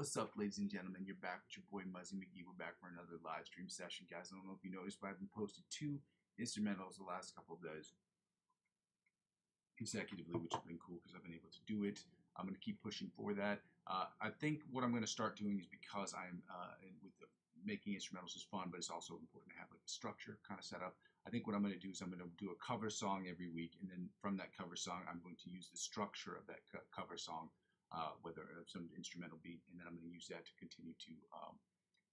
What's up, ladies and gentlemen? You're back with your boy Muzzy McGee. We're back for another live stream session, guys. I don't know if you noticed, but I've been posting 2 instrumentals the last couple of days consecutively, which has been cool because I've been able to do it. I'm going to keep pushing for that. I think what I'm going to start doing is, because I'm making instrumentals is fun, but it's also important to have like a structure kind of set up. I think what I'm going to do is I'm going to do a cover song every week, and then from that cover song, I'm going to use the structure of that cover song, whether some instrumental beat, and then I'm going to use that to continue to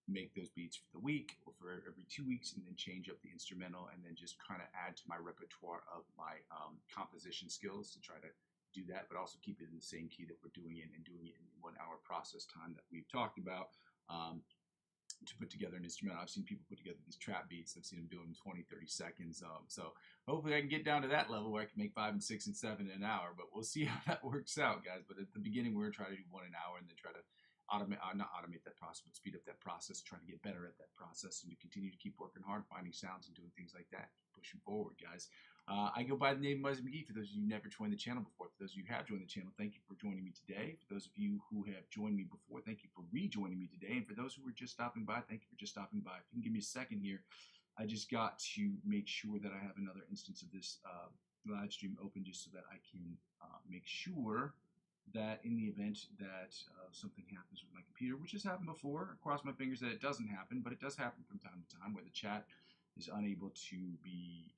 make those beats for the week or for every 2 weeks, and then change up the instrumental, and then just kind of add to my repertoire of my composition skills to try to do that, but also keep it in the same key that we're doing it, and doing it in the 1 hour process time that we've talked about. To put together an instrumental. I've seen people put together these trap beats. I've seen them do them in 20, 30 seconds. So hopefully I can get down to that level where I can make 5 and 6 and 7 in an hour, but we'll see how that works out, guys. But at the beginning, we're going to try to do 1 an hour, and then try to not automate that process, but speed up that process, trying to get better at that process, and to continue to keep working hard, finding sounds and doing things like that. Pushing forward, guys. I go by the name Muzzy McGee. For those of you who never joined the channel before, for those of you who have joined the channel, thank you for joining me today. For those of you who have joined me before, thank you for rejoining me today. And for those who were just stopping by, thank you for just stopping by. If you can give me a second here, I just got to make sure that I have another instance of this live stream open, just so that I can make sure that in the event that something happens with my computer, which has happened before, I cross my fingers that it doesn't happen, but it does happen from time to time, where the chat is unable to be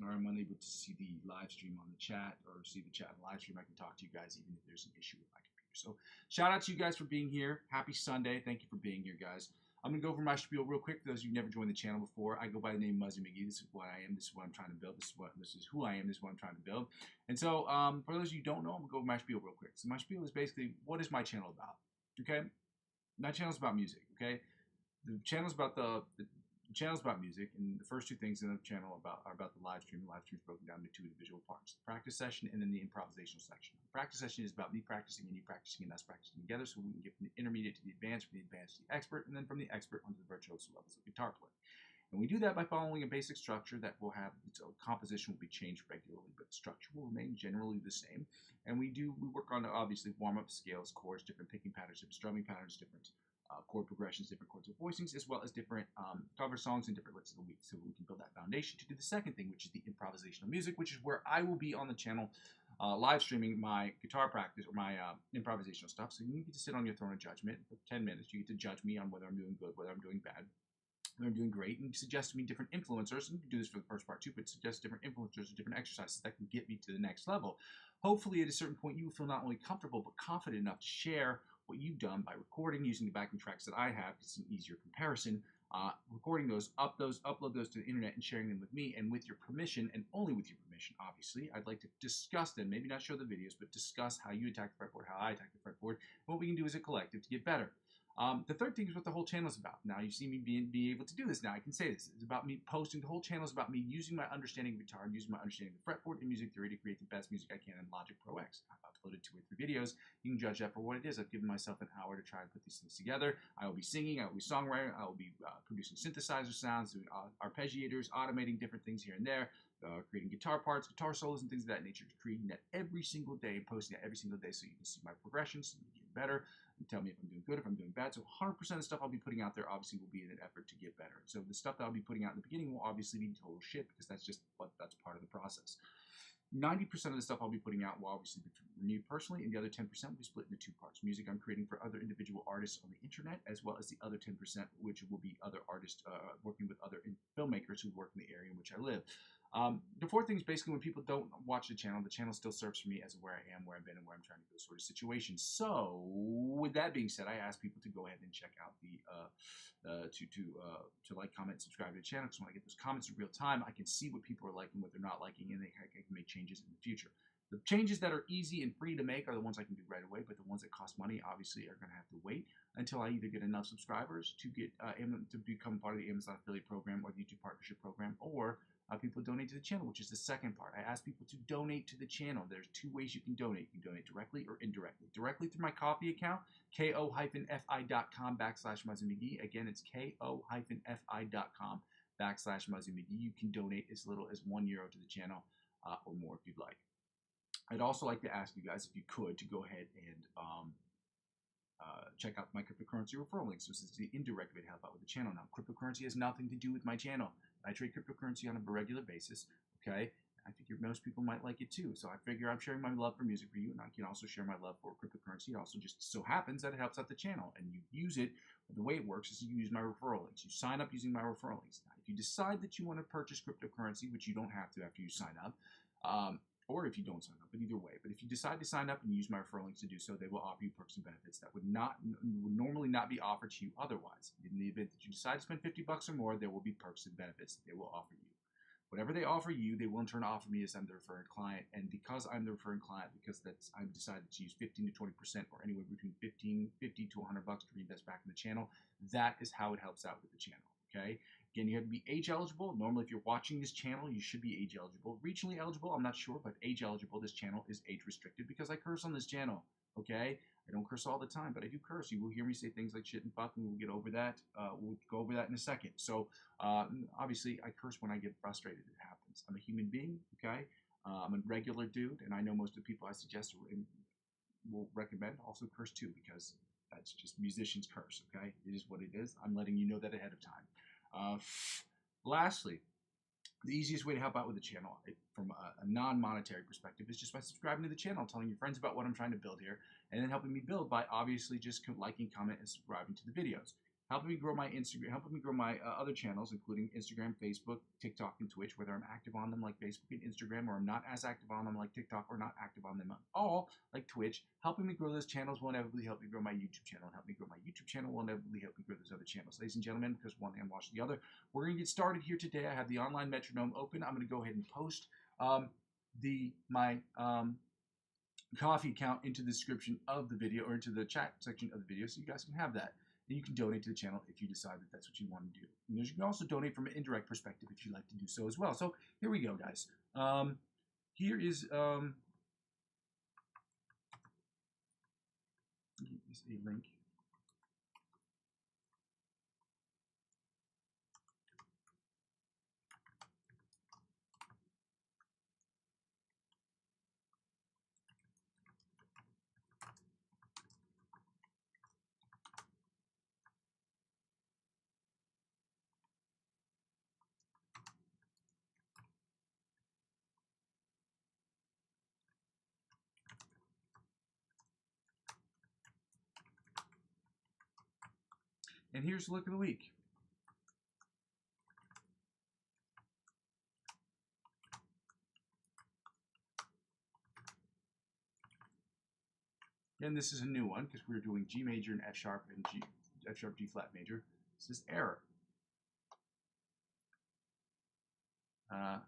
or I'm unable to see the live stream on the chat, or see the chat on the live stream. I can talk to you guys even if there's an issue with my computer. So shout out to you guys for being here. Happy Sunday. Thank you for being here, guys. I'm going to go over my spiel real quick. For those of you who never joined the channel before, I go by the name Muzzy McGee. This is what I am. This is what I'm trying to build. This is who I am. This is what I'm trying to build. And so for those of you who don't know, I'm going to go over my spiel real quick. So my spiel is basically, what is my channel about? Okay? My channel is about music. Okay? The channel is about the channel is about music, and the first 2 things in the channel are about the live stream. The live stream is broken down into 2 individual parts: the practice session and then the improvisational section. The practice session is about me practicing and you practicing and us practicing together, so we can get from the intermediate to the advanced, from the advanced to the expert, and then from the expert onto the virtuoso levels of guitar playing. And we do that by following a basic structure that will have its own composition will be changed regularly, but the structure will remain generally the same. And we work on, obviously, warm-up scales, chords, different picking patterns, different strumming patterns, different chord progressions, different chords of voicings, as well as different cover songs and different licks of the week, so we can build that foundation to do the second thing, which is the improvisational music, which is where I will be on the channel live streaming my guitar practice, or my improvisational stuff. So you get to sit on your throne of judgment for 10 minutes. You get to judge me on whether I'm doing good, whether I'm doing bad, whether I'm doing great, and suggest to me different influencers. And you can do this for the first part too, but suggest different influencers or different exercises that can get me to the next level. Hopefully at a certain point you will feel not only comfortable but confident enough to share what you've done by recording using the backing tracks that I have. It's an easier comparison. Recording those, upload those to the internet, and sharing them with me, and with your permission, and only with your permission, obviously. I'd like to discuss them, maybe not show the videos, but discuss how you attack the fretboard, how I attack the fretboard, and what we can do as a collective to get better. The third thing is what the whole channel is about. Now you see me be able to do this. Now I can say this. It's about me posting. The whole channel is about me using my understanding of guitar, and using my understanding of the fretboard and music theory to create the best music I can in Logic Pro X. I've uploaded 2 or 3 videos. You can judge that for what it is. I've given myself an hour to try and put these things together. I will be singing. I will be songwriting. I will be producing synthesizer sounds, doing arpeggiators, automating different things here and there, creating guitar parts, guitar solos, and things of that nature. Creating that every single day and posting that every single day, so you can see my progressions, so you can get better, and tell me if I'm doing good, if I'm doing bad. So 100% of the stuff I'll be putting out there obviously will be in an effort to get better. So the stuff that I'll be putting out in the beginning will obviously be total shit, because that's part of the process. 90% of the stuff I'll be putting out will obviously be for me personally, and the other 10% will be split into 2 parts. Music I'm creating for other individual artists on the internet, as well as the other 10%, which will be other artists working with other filmmakers who work in the area in which I live. The 4th thing is basically, when people don't watch the channel still serves for me as where I am, where I've been, and where I'm trying to go sort of situation. So with that being said, I ask people to go ahead and check out to like, comment, subscribe to the channel, because when I get those comments in real time, I can see what people are liking, what they're not liking, and I can make changes in the future. The changes that are easy and free to make are the ones I can do right away, but the ones that cost money obviously are going to have to wait until I either get enough subscribers to get to become part of the Amazon affiliate program or the YouTube partnership program, or people donate to the channel, which is the second part. I ask people to donate to the channel. There's 2 ways you can donate. You can donate directly or indirectly. Directly through my Ko-fi account, ko-fi.com/Muzzy McGee. Again, it's ko-fi.com/Muzzy McGee. You can donate as little as €1 to the channel, or more if you'd like. I'd also like to ask you guys, if you could, to go ahead and check out my cryptocurrency referral links. This is the indirect way to help out with the channel. Now, cryptocurrency has nothing to do with my channel. I trade cryptocurrency on a regular basis, okay? I figure most people might like it too. So I figure I'm sharing my love for music for you, and I can also share my love for cryptocurrency. It also just so happens that it helps out the channel, and you use it. The way it works is you use my referral links. You sign up using my referral links. Now, if you decide that you want to purchase cryptocurrency, which you don't have to after you sign up, or if you don't sign up, but either way. But if you decide to sign up and use my referral links to do so, they will offer you perks and benefits that would normally not be offered to you otherwise. In the event that you decide to spend $50 or more, there will be perks and benefits that they will offer you. Whatever they offer you, they will in turn offer me as I'm the referring client. And because I'm the referring client, because I've decided to use 15 to 20% or anywhere between 50 to $100 to reinvest back in the channel, that is how it helps out with the channel. Okay. Again, you have to be age eligible. Normally, if you're watching this channel, you should be age eligible. Regionally eligible, I'm not sure, but age eligible. This channel is age restricted because I curse on this channel. Okay, I don't curse all the time, but I do curse. You will hear me say things like shit and fuck, and we'll get over that. We'll go over that in a second. So, obviously, I curse when I get frustrated. It happens. I'm a human being. Okay, I'm a regular dude, and I know most of the people I suggest will recommend also curse too, because that's just musicians curse. Okay, it is what it is. I'm letting you know that ahead of time. Lastly, the easiest way to help out with the channel from a non-monetary perspective is just by subscribing to the channel, telling your friends about what I'm trying to build here, and then helping me build by obviously just liking, comment, and subscribing to the videos. Helping me grow my Instagram, helping me grow my other channels, including Instagram, Facebook, TikTok, and Twitch, whether I'm active on them like Facebook and Instagram, or I'm not as active on them like TikTok, or not active on them at all like Twitch. Helping me grow those channels will inevitably help me grow my YouTube channel, and help me grow my YouTube channel will inevitably help me grow those other channels. Ladies and gentlemen, because one hand washes the other, we're going to get started here today. I have the online metronome open. I'm going to go ahead and post my coffee account into the description of the video, or into the chat section of the video, so you guys can have that. And you can donate to the channel if you decide that that's what you want to do. And you can also donate from an indirect perspective if you'd like to do so as well. So here we go, guys. Here is a link. And here's the look of the week. And this is a new one because we're doing G major and F sharp and F sharp, G flat major. This is error. I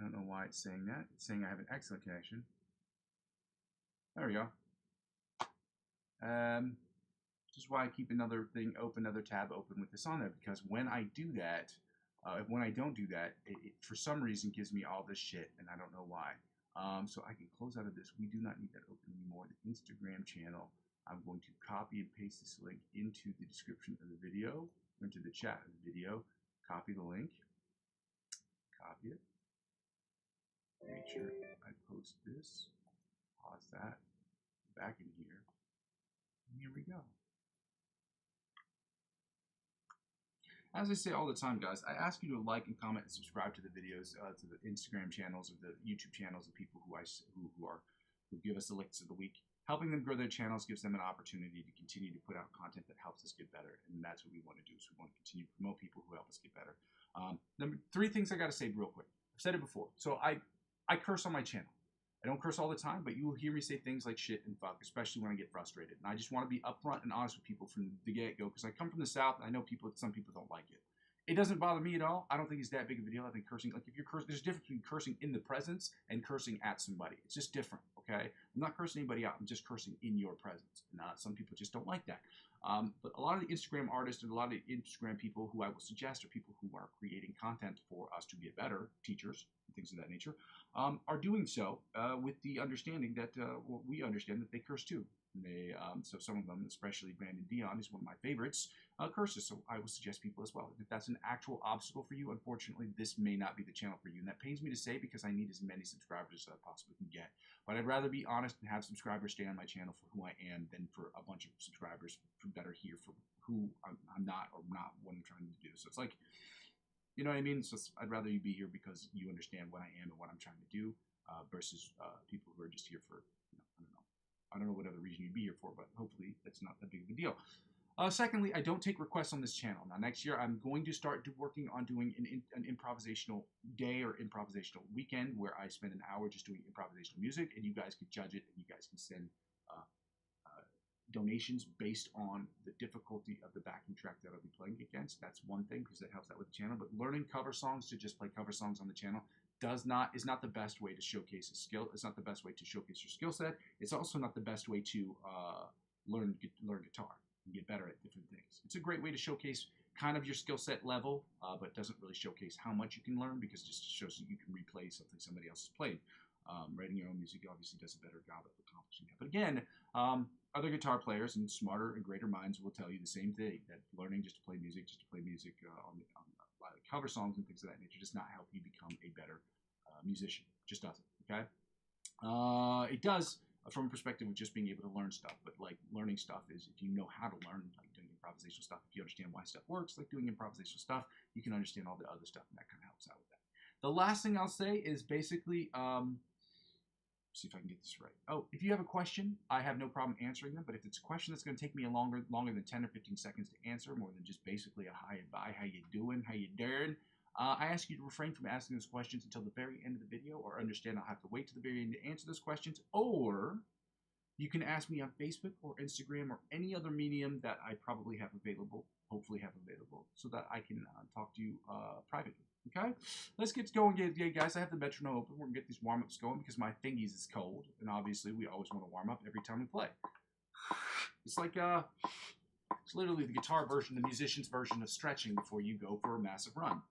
don't know why it's saying that. It's saying I have an excellent connection. There we go. This is why I keep another thing open, another tab open with this on there, because when I do that, when I don't do that, it for some reason gives me all this shit, and I don't know why. So I can close out of this. We do not need that open anymore. The Instagram channel, I'm going to copy and paste this link into the description of the video, into the chat of the video. Copy the link. Copy it. Make sure I post this. Pause that. Back in here. And here we go. As I say all the time, guys, I ask you to like and comment and subscribe to the videos, to the Instagram channels or the YouTube channels of people who give us the links of the week. Helping them grow their channels gives them an opportunity to continue to put out content that helps us get better, and that's what we want to do. So we want to continue to promote people who help us get better. Three things I got to say real quick. I've said it before. So I curse on my channel. I don't curse all the time, but you will hear me say things like shit and fuck, especially when I get frustrated. And I just want to be upfront and honest with people from the get-go, because I come from the South, and I know some people don't like it. It doesn't bother me at all. I don't think it's that big of a deal. I think cursing, like if you're cursing, there's a difference between cursing in the presence and cursing at somebody. It's just different, okay? I'm not cursing anybody out. I'm just cursing in your presence. And some people just don't like that. But a lot of the Instagram artists and a lot of the Instagram people who I will suggest are people who are creating content for us to get better, teachers, and things of that nature, are doing so with the understanding that we understand that they curse too. And so some of them, especially Brandon Dion, is one of my favorites, curses. So I would suggest people as well. If that's an actual obstacle for you, unfortunately, this may not be the channel for you. And that pains me to say because I need as many subscribers as I possibly can get. But I'd rather be honest and have subscribers stay on my channel for who I am than for a bunch of subscribers that are here for who I'm not, or not what I'm trying to do. So it's like, you know what I mean? So I'd rather you be here because you understand what I am and what I'm trying to do, versus people who are just here for, I don't know what other reason you'd be here for, but hopefully that's not that big of a deal. Secondly, I don't take requests on this channel. Now, next year, I'm going to start working on doing an improvisational day or improvisational weekend where I spend an hour just doing improvisational music, and you guys can judge it, and you guys can send donations based on the difficulty of the backing track that I'll be playing against. That's one thing, because that helps out with the channel. But learning cover songs to just play cover songs on the channel is not the best way to showcase a skill. It's not the best way to showcase your skill set. It's also not the best way to learn guitar and get better at different things. It's a great way to showcase kind of your skill set level, but doesn't really showcase how much you can learn, because it just shows that you can replay something somebody else has played. Writing your own music obviously does a better job of accomplishing that. But again, other guitar players and smarter and greater minds will tell you the same thing, that learning just to play music on cover songs and things of that nature does not help you become a better musician. Just doesn't. Okay. It does from a perspective of just being able to learn stuff, but like learning stuff is, if you know how to learn, like doing improvisational stuff, if you understand why stuff works, like doing improvisational stuff, you can understand all the other stuff, and that kind of helps out with that. The last thing I'll say is basically, see if I can get this right. Oh, if you have a question, I have no problem answering them, but if it's a question that's going to take me longer than 10 or 15 seconds to answer, more than just basically a hi and bye, how you doing, how you doing, I ask you to refrain from asking those questions until the very end of the video, or understand I'll have to wait to the very end to answer those questions, or you can ask me on Facebook or Instagram or any other medium that I probably have available, hopefully have available, so that I can talk to you privately. Okay, let's get going, guys. I have the metronome open. We're gonna get these warm-ups going because my fingies is cold, and obviously we always want to warm up every time we play. It's like it's literally the guitar version, the musician's version of stretching before you go for a massive run.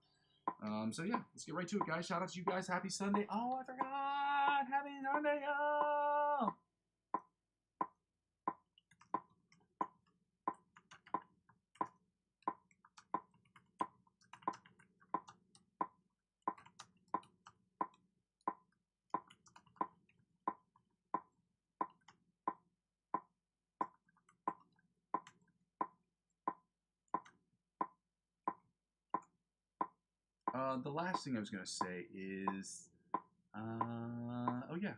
So yeah, let's get right to it, guys. Shout out to you guys. Happy Sunday. Oh, I forgot. Happy Sunday. Oh. The last thing I was going to say is, oh yeah.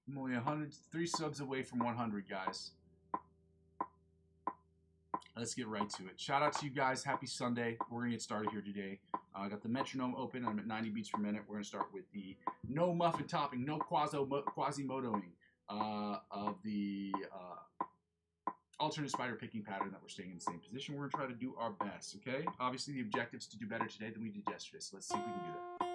I'm only 3 subs away from 100, guys. Let's get right to it. Shout out to you guys. Happy Sunday. We're going to get started here today. I got the metronome open. I'm at 90 beats per minute. We're going to start with the no muffin topping, no quasimodoing of the alternate spider picking pattern that we're staying in the same position. We're going to try to do our best, okay? Obviously, the objective is to do better today than we did yesterday, so let's see if we can do that.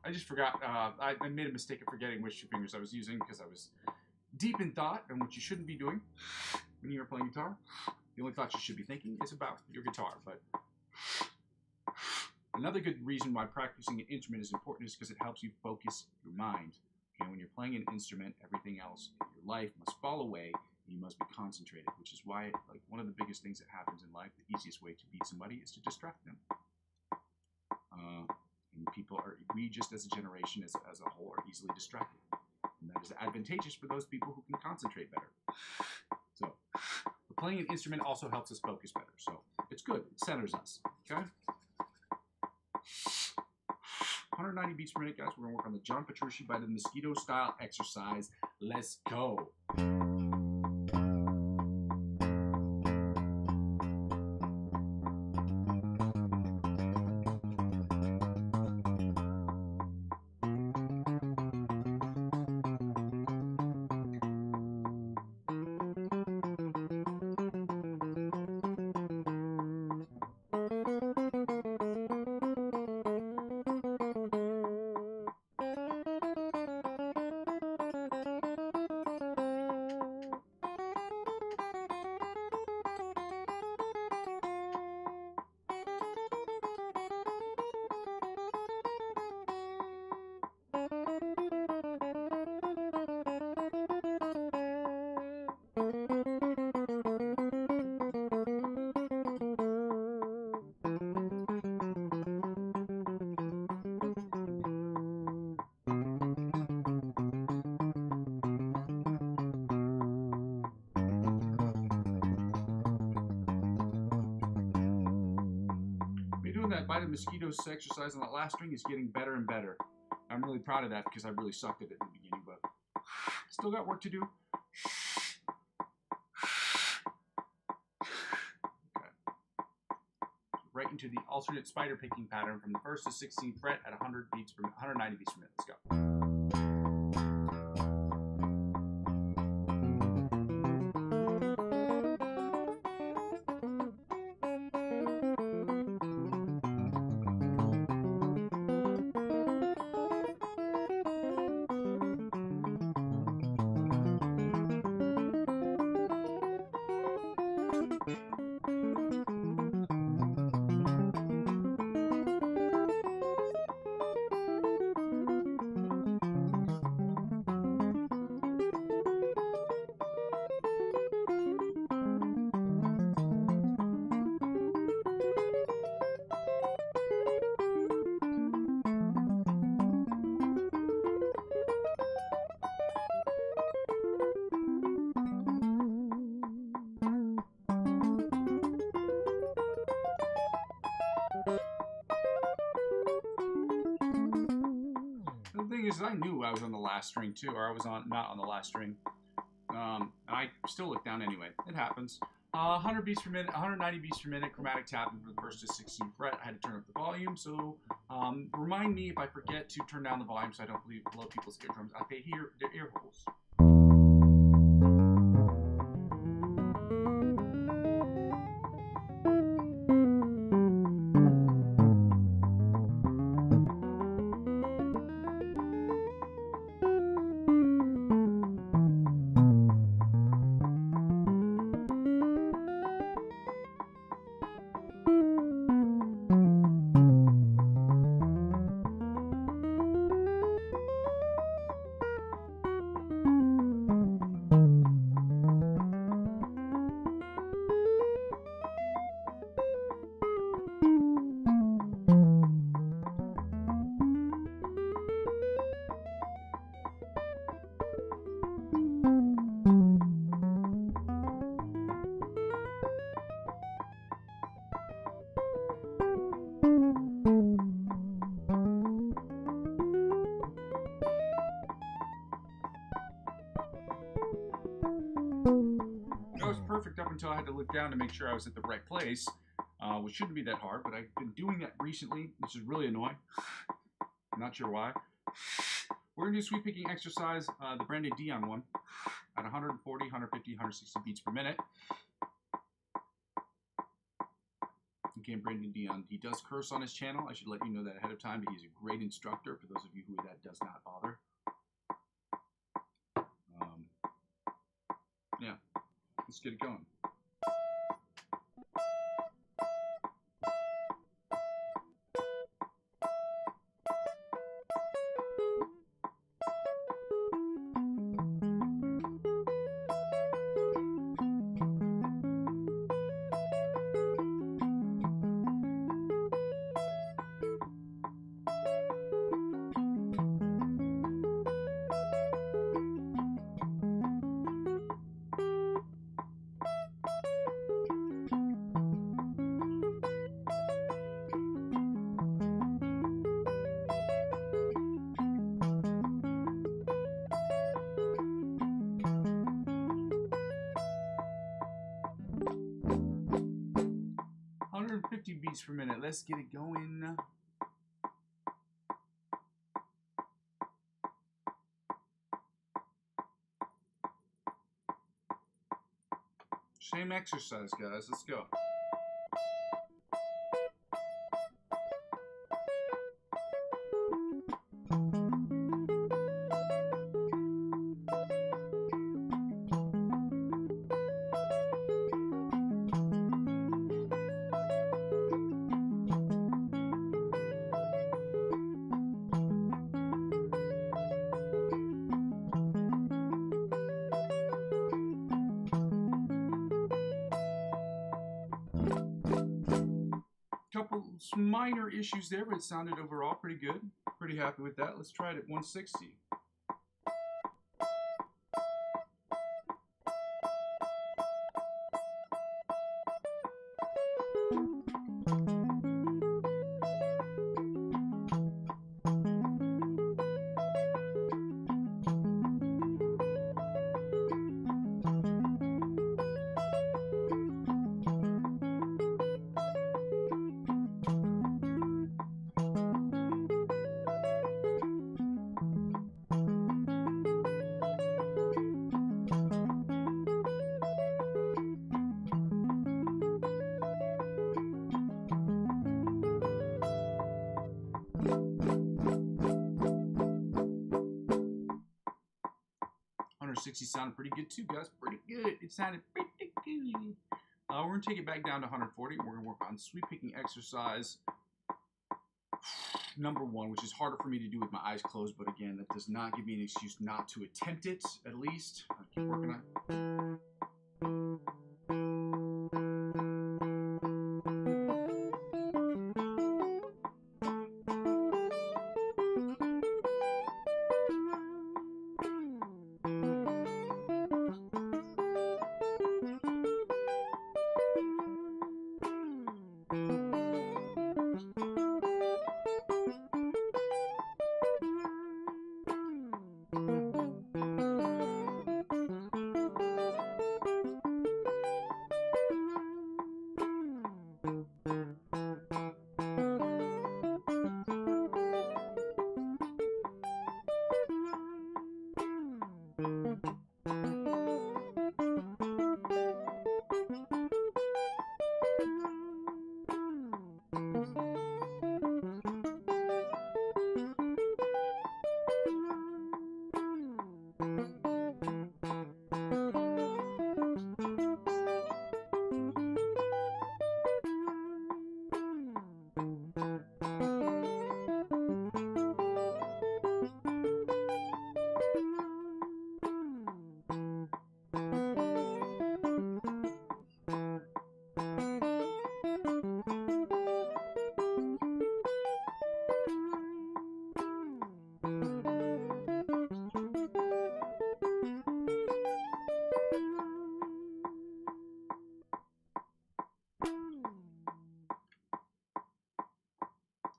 I just forgot, I made a mistake of forgetting which two fingers I was using because I was deep in thought, and what you shouldn't be doing when you're playing guitar, the only thought you should be thinking is about your guitar, but Another good reason why practicing an instrument is important is because it helps you focus your mind. Okay, when you're playing an instrument, everything else in your life must fall away, and you must be concentrated, which is why, like, one of the biggest things that happens in life, the easiest way to beat somebody is to distract them. And we just as a generation, as a whole, are easily distracted. And that is advantageous for those people who can concentrate better. So, but playing an instrument also helps us focus better. So, it's good. It centers us. Okay? 190 beats per minute, guys. We're going to work on the John Petrucci by the Mosquito style exercise. Let's go. That by the mosquitoes exercise on that last string is getting better and better. I'm really proud of that because I really sucked at it in the beginning, but still got work to do. Okay. Right into the alternate spider picking pattern from the 1st to 16th fret at 190 beats per minute. Let's go. I knew I was on the last string too, or I was not on the last string. I still looked down anyway. It happens. 100 beats per minute, 190 beats per minute, chromatic tapping from the 1st to 16th fret. I had to turn up the volume, so remind me if I forget to turn down the volume so I don't blow people's eardrums out. They hear their ear holes. Perfect up until I had to look down to make sure I was at the right place, which shouldn't be that hard, but I've been doing that recently, which is really annoying. I'm not sure why. We're going to do sweep picking exercise, the Brandon Dion one, at 140, 150, 160 beats per minute. Again, Brandon Dion, he does curse on his channel. I should let you know that ahead of time, but he's a great instructor for those of you who that does not bother. Yeah. Let's get it going. beats for a minute. Let's get it going. Same exercise, guys. Let's go. Couple minor issues there, but it sounded overall pretty good. Pretty happy with that. Let's try it at 160. Sounded pretty good too, guys. Pretty good. It sounded pretty good. We're going to take it back down to 140. We're going to work on sweep picking exercise number 1, which is harder for me to do with my eyes closed, but again, that does not give me an excuse not to attempt it, at least. I'll keep working on it.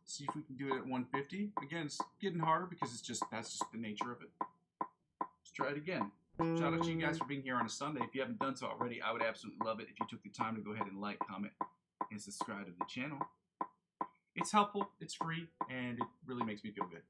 See if we can do it at 150. Again, it's getting harder because that's just the nature of it. Let's try it again. Shout out to you guys for being here on a Sunday. If you haven't done so already, I would absolutely love it if you took the time to go ahead and like, comment, and subscribe to the channel. It's helpful, it's free, and it really makes me feel good.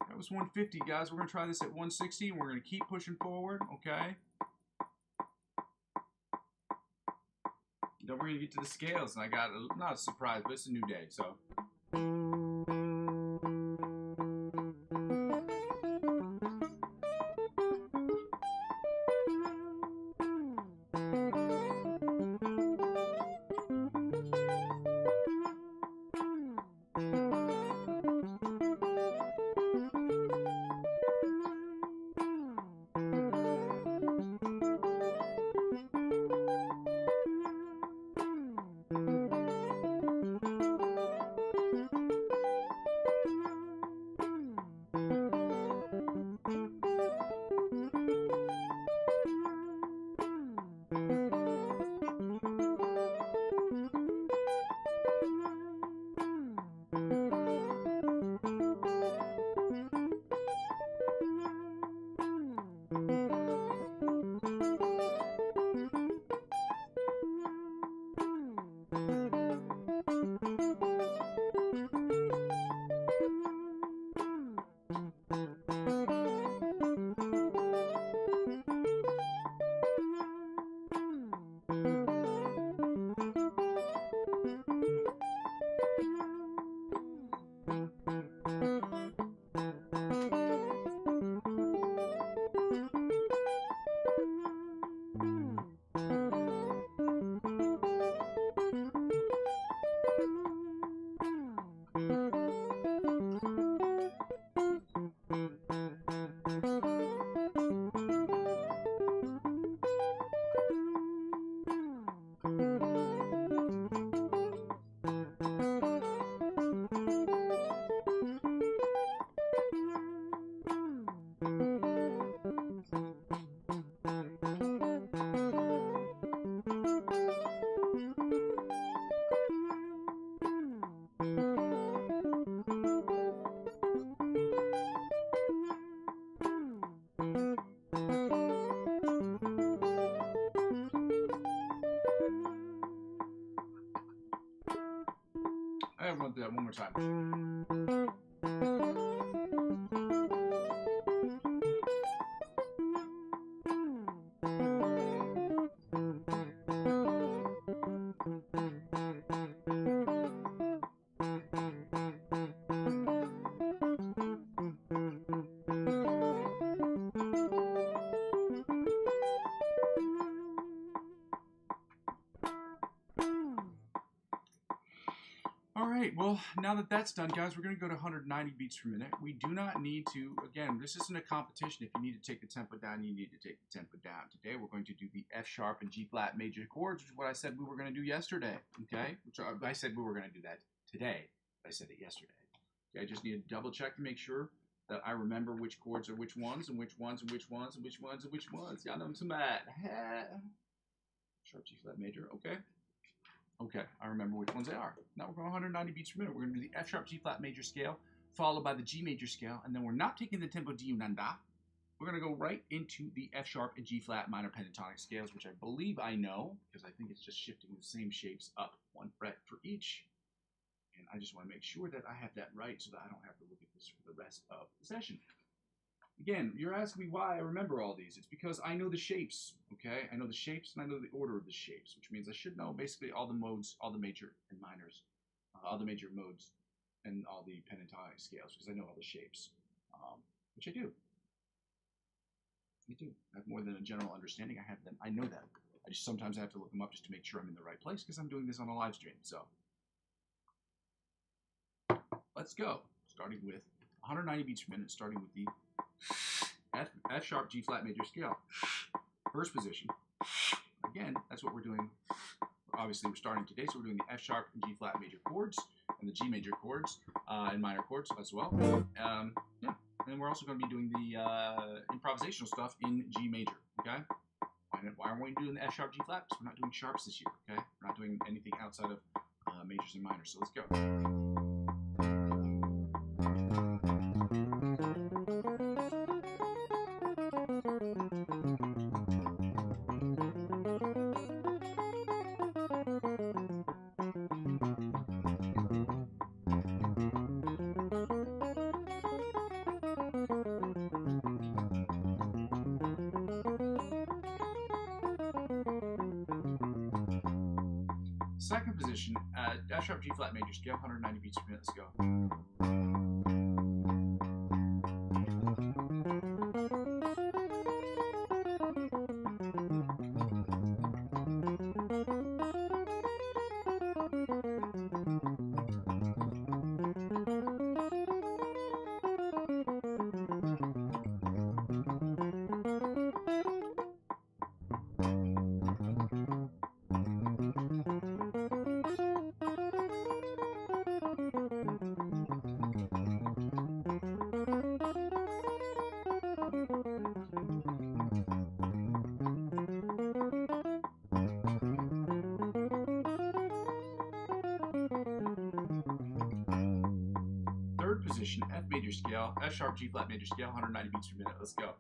That was 150, guys. We're going to try this at 160, and we're going to keep pushing forward, okay? Then we're gonna get to the scales, and I got not a surprise, but it's a new day, so. I have to do that one more time. Alright, well, now that that's done, guys, we're going to go to 190 beats per minute. We do not need to, again, this isn't a competition. If you need to take the tempo down, you need to take the tempo down. Today, we're going to do the F sharp and G flat major chords, which is what I said we were going to do yesterday, okay? Which I said we were going to do that today. I said it yesterday. Okay, I just need to double check to make sure that I remember which chords are which ones, and which ones, and which ones, and which ones, and which ones. Y'all know some bad. Sharp, G flat major, okay. Okay, I remember which ones they are. Now we're going 190 beats per minute. We're going to do the F sharp G flat major scale, followed by the G major scale, and then we're not taking the tempo di un'andata. We're going to go right into the F sharp and G flat minor pentatonic scales, which I believe I know, because I think it's just shifting the same shapes up one fret for each. And I just want to make sure that I have that right so that I don't have to look at this for the rest of the session. Again, you're asking me why I remember all these. It's because I know the shapes, okay? I know the shapes and I know the order of the shapes, which means I should know basically all the modes, all the major and minors, all the major modes and all the pentatonic scales, because I know all the shapes, which I do. I do. I have more than a general understanding. I have them. I know that. I just sometimes have to look them up just to make sure I'm in the right place, because I'm doing this on a live stream. So let's go. Starting with 190 beats per minute, starting with the F sharp G flat major scale. First position. Again, that's what we're doing. Obviously, we're starting today, so we're doing the F sharp and G flat major chords and the G major chords and minor chords as well. Yeah, and we're also going to be doing the improvisational stuff in G major. Okay. Why aren't we doing the F sharp G flat? Because we're not doing sharps this year. Okay. We're not doing anything outside of majors and minors. So let's go. Second position, F sharp G flat major scale, 190 beats per minute. Let's go. Third position, F major scale, F sharp G flat major scale, 190 beats per minute. Let's go.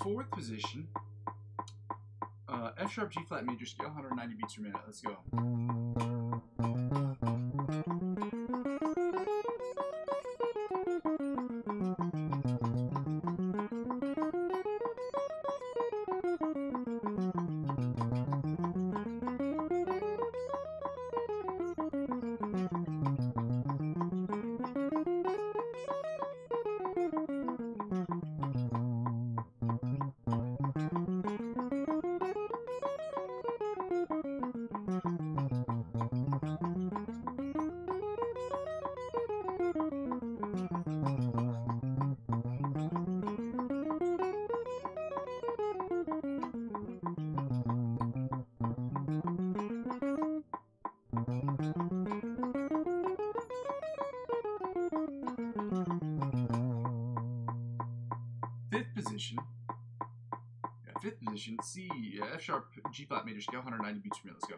Fourth position, F sharp G flat major scale, 190 beats per minute. Let's go. Fifth position, C, F sharp G flat major scale, 190 beats per minute. Let's go.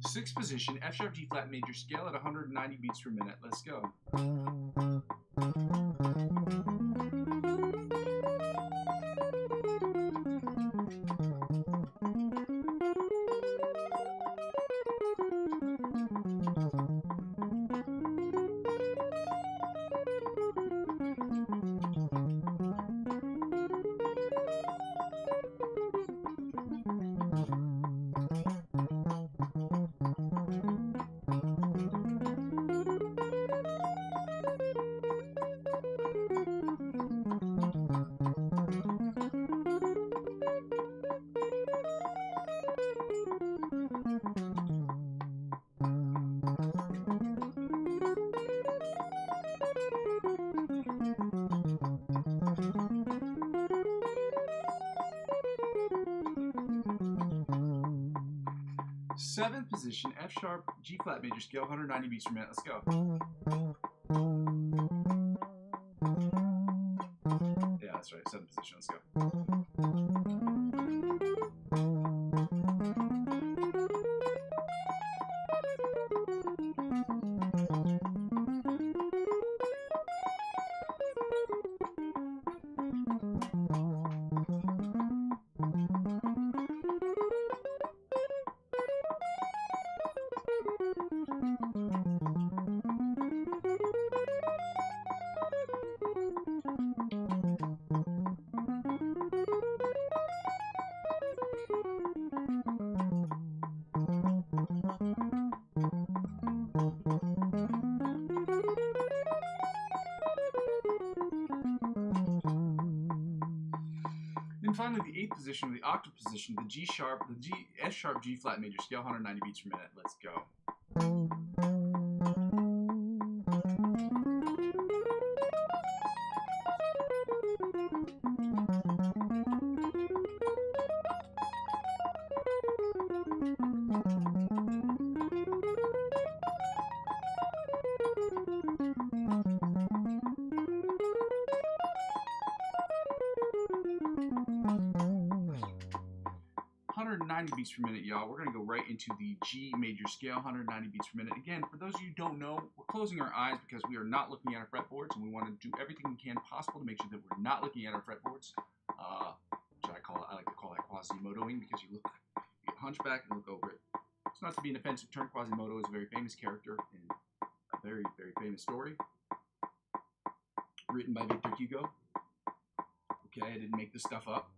Sixth position, F sharp G flat major scale at 190 beats per minute. Let's go. Seventh position, F sharp G flat major scale, 190 beats per minute. Let's go. Yeah, that's right. Seventh position. Let's go. And finally, the 8th position, the octave position, the G sharp, the F sharp, G flat major scale, 190 beats per minute. Let's go. 190 beats per minute, y'all. We're going to go right into the G major scale, 190 beats per minute. Again, for those of you who don't know, we're closing our eyes because we are not looking at our fretboards, and we want to do everything we can possible to make sure that we're not looking at our fretboards. Which I like to call that Quasimodoing, because you get hunchback and look over it. It's not to be an offensive term. Quasimodo is a very famous character in a very, very famous story written by Victor Hugo. Okay, I didn't make this stuff up.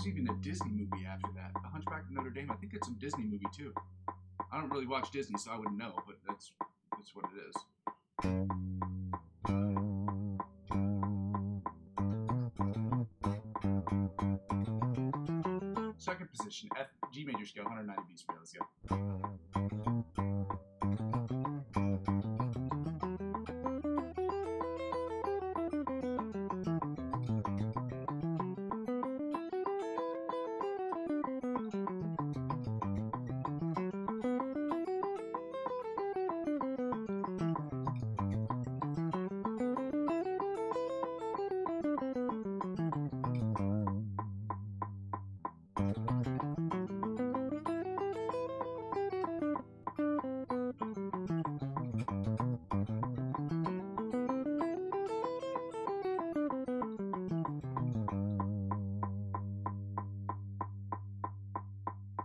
Even a Disney movie after that. The Hunchback of Notre Dame. I think it's a Disney movie too. I don't really watch Disney, so I wouldn't know, but that's what it is. Second position, F G major scale, 190 beats per minute. Let's go.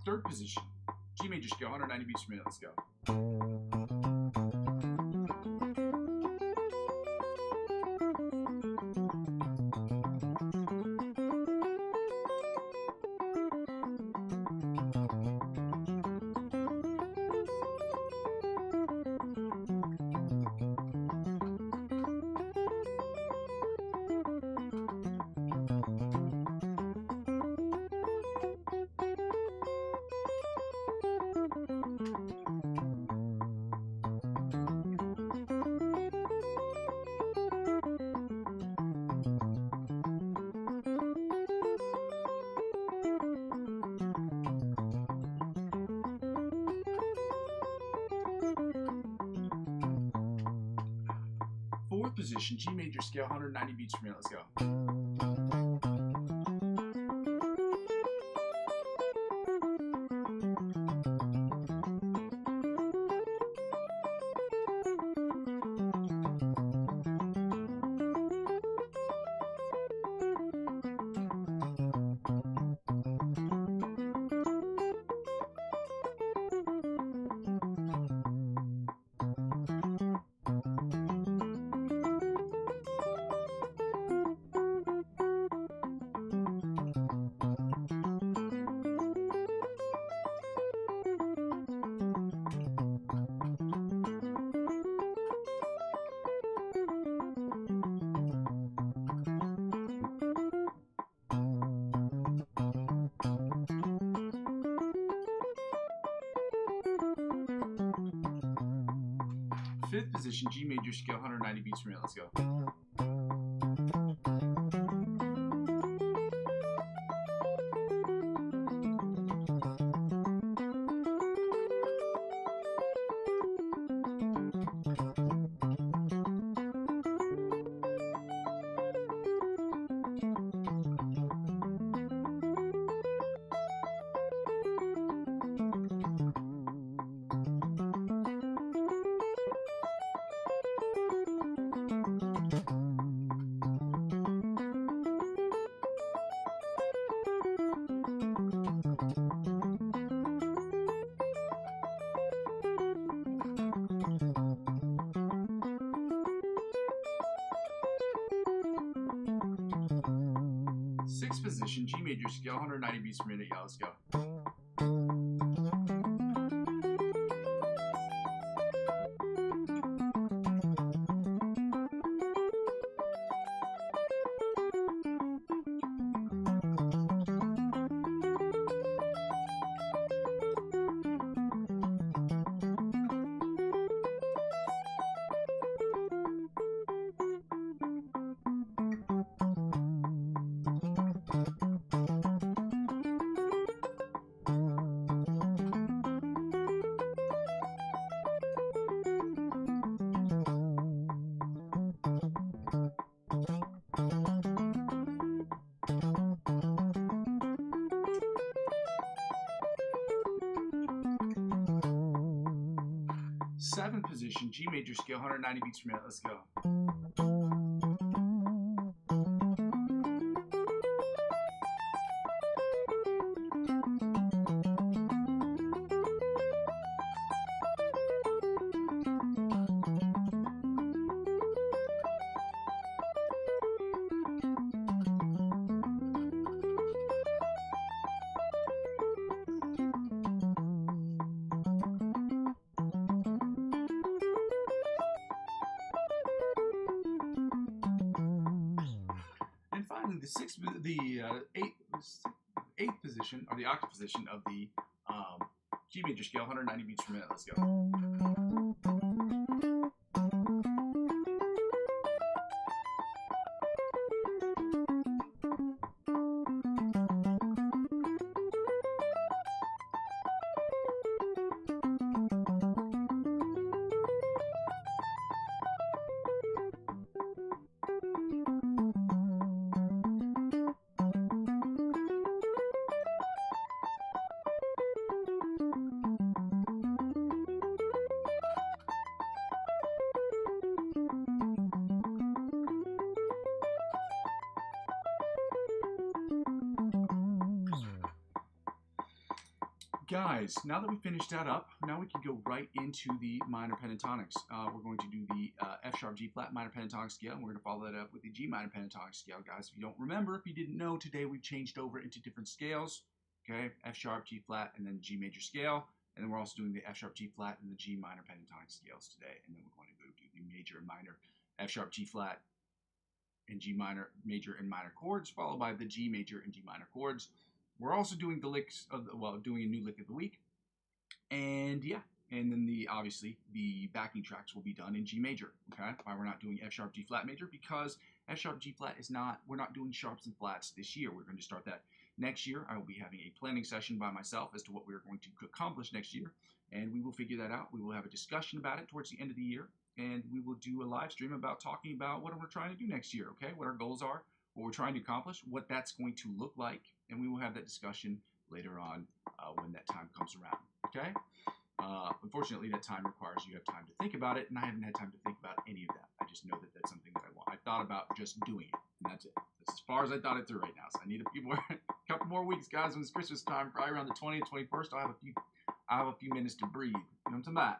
Third position, G major scale, 190 beats per minute. Let's go. Fourth position, G major scale, 190 beats per minute. Let's go. Fifth position, G major scale, 190 beats per minute. Let's go. Sixth position, G major scale, 190 beats per minute. Yeah, let's go. Seventh position, G major scale, 190 beats per minute. Let's go. The eighth position, or the octave position of the G major scale, 190 beats per minute. Let's go. Guys, now that we finished that up, now we can go right into the minor pentatonics. We're going to do the F sharp G flat minor pentatonic scale, and we're going to follow that up with the G minor pentatonic scale. Guys, if you don't remember, if you didn't know, today we've changed over into different scales. Okay, F sharp, G flat, and then G major scale. And then we're also doing the F sharp, G flat, and the G minor pentatonic scales today. And then we're going to go do the major and minor F sharp, G flat, and G minor, major and minor chords, followed by the G major and G minor chords. We're also doing the licks of doing a new lick of the week, and yeah, and then obviously the backing tracks will be done in G major. Okay, why we're not doing F sharp G flat major? Because F sharp G flat is not. We're not doing sharps and flats this year. We're going to start that next year. I will be having a planning session by myself as to what we are going to accomplish next year, and we will figure that out. We will have a discussion about it towards the end of the year, and we will do a live stream about talking about what we're trying to do next year. Okay, what our goals are, what we're trying to accomplish, what that's going to look like. And we will have that discussion later on when that time comes around, okay? Unfortunately, that time requires you have time to think about it, and I haven't had time to think about any of that. I just know that that's something that I want. I thought about just doing it, and that's it. That's as far as I thought it through right now. So I need a couple more weeks, guys. When it's Christmas time, probably around the 20th, 21st, I'll have a few minutes to breathe. You know what I'm talking about?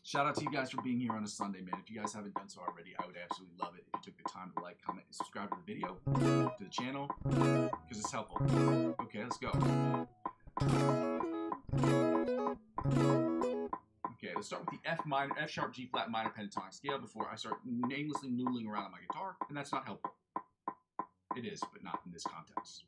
Shout out to you guys for being here on a Sunday, man. If you guys haven't done so already, I would absolutely love it if you took the time to like, comment, and subscribe to the video, to the channel, because it's helpful. Okay, let's go. Okay, let's start with the F sharp G flat minor pentatonic scale before I start namelessly noodling around on my guitar, and that's not helpful. It is, but not in this context.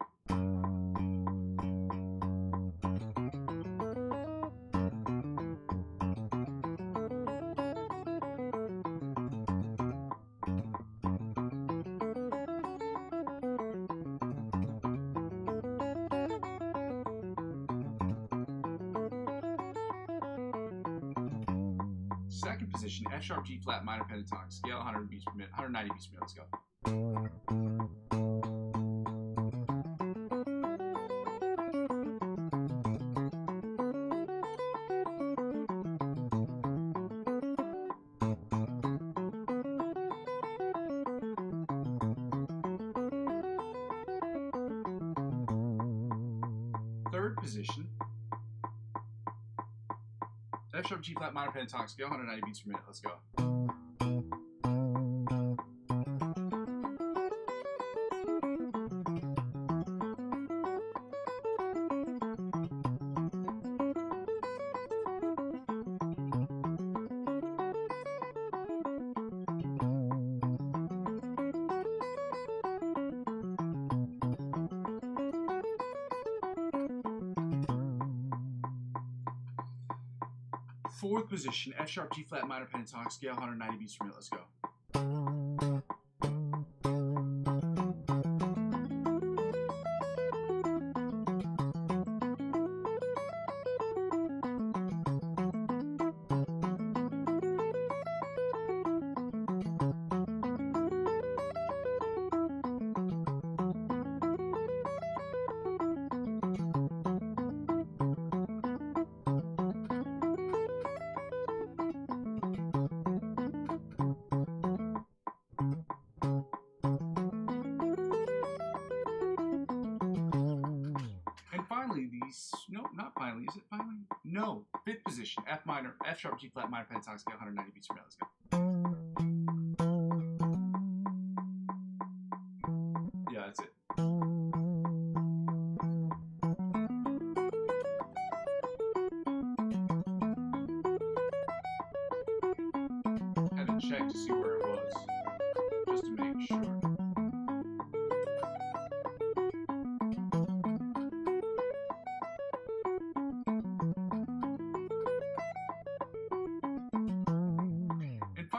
Second position, F sharp G flat minor pentatonic scale, 100 beats per minute, 190 beats per minute. Let's go. Third position, F sharp G flat minor pentatonic scale, 190 beats per minute. Let's go. Fourth position, F sharp, G flat minor pentatonic scale, 190 beats per minute. Let's go. No, not finally. Is it finally? No. Fifth position, F minor, F sharp, G flat minor pentatonic scale, 190 beats per minute. Let's go. Yeah, that's it. Had to check to see where it was, just to make sure.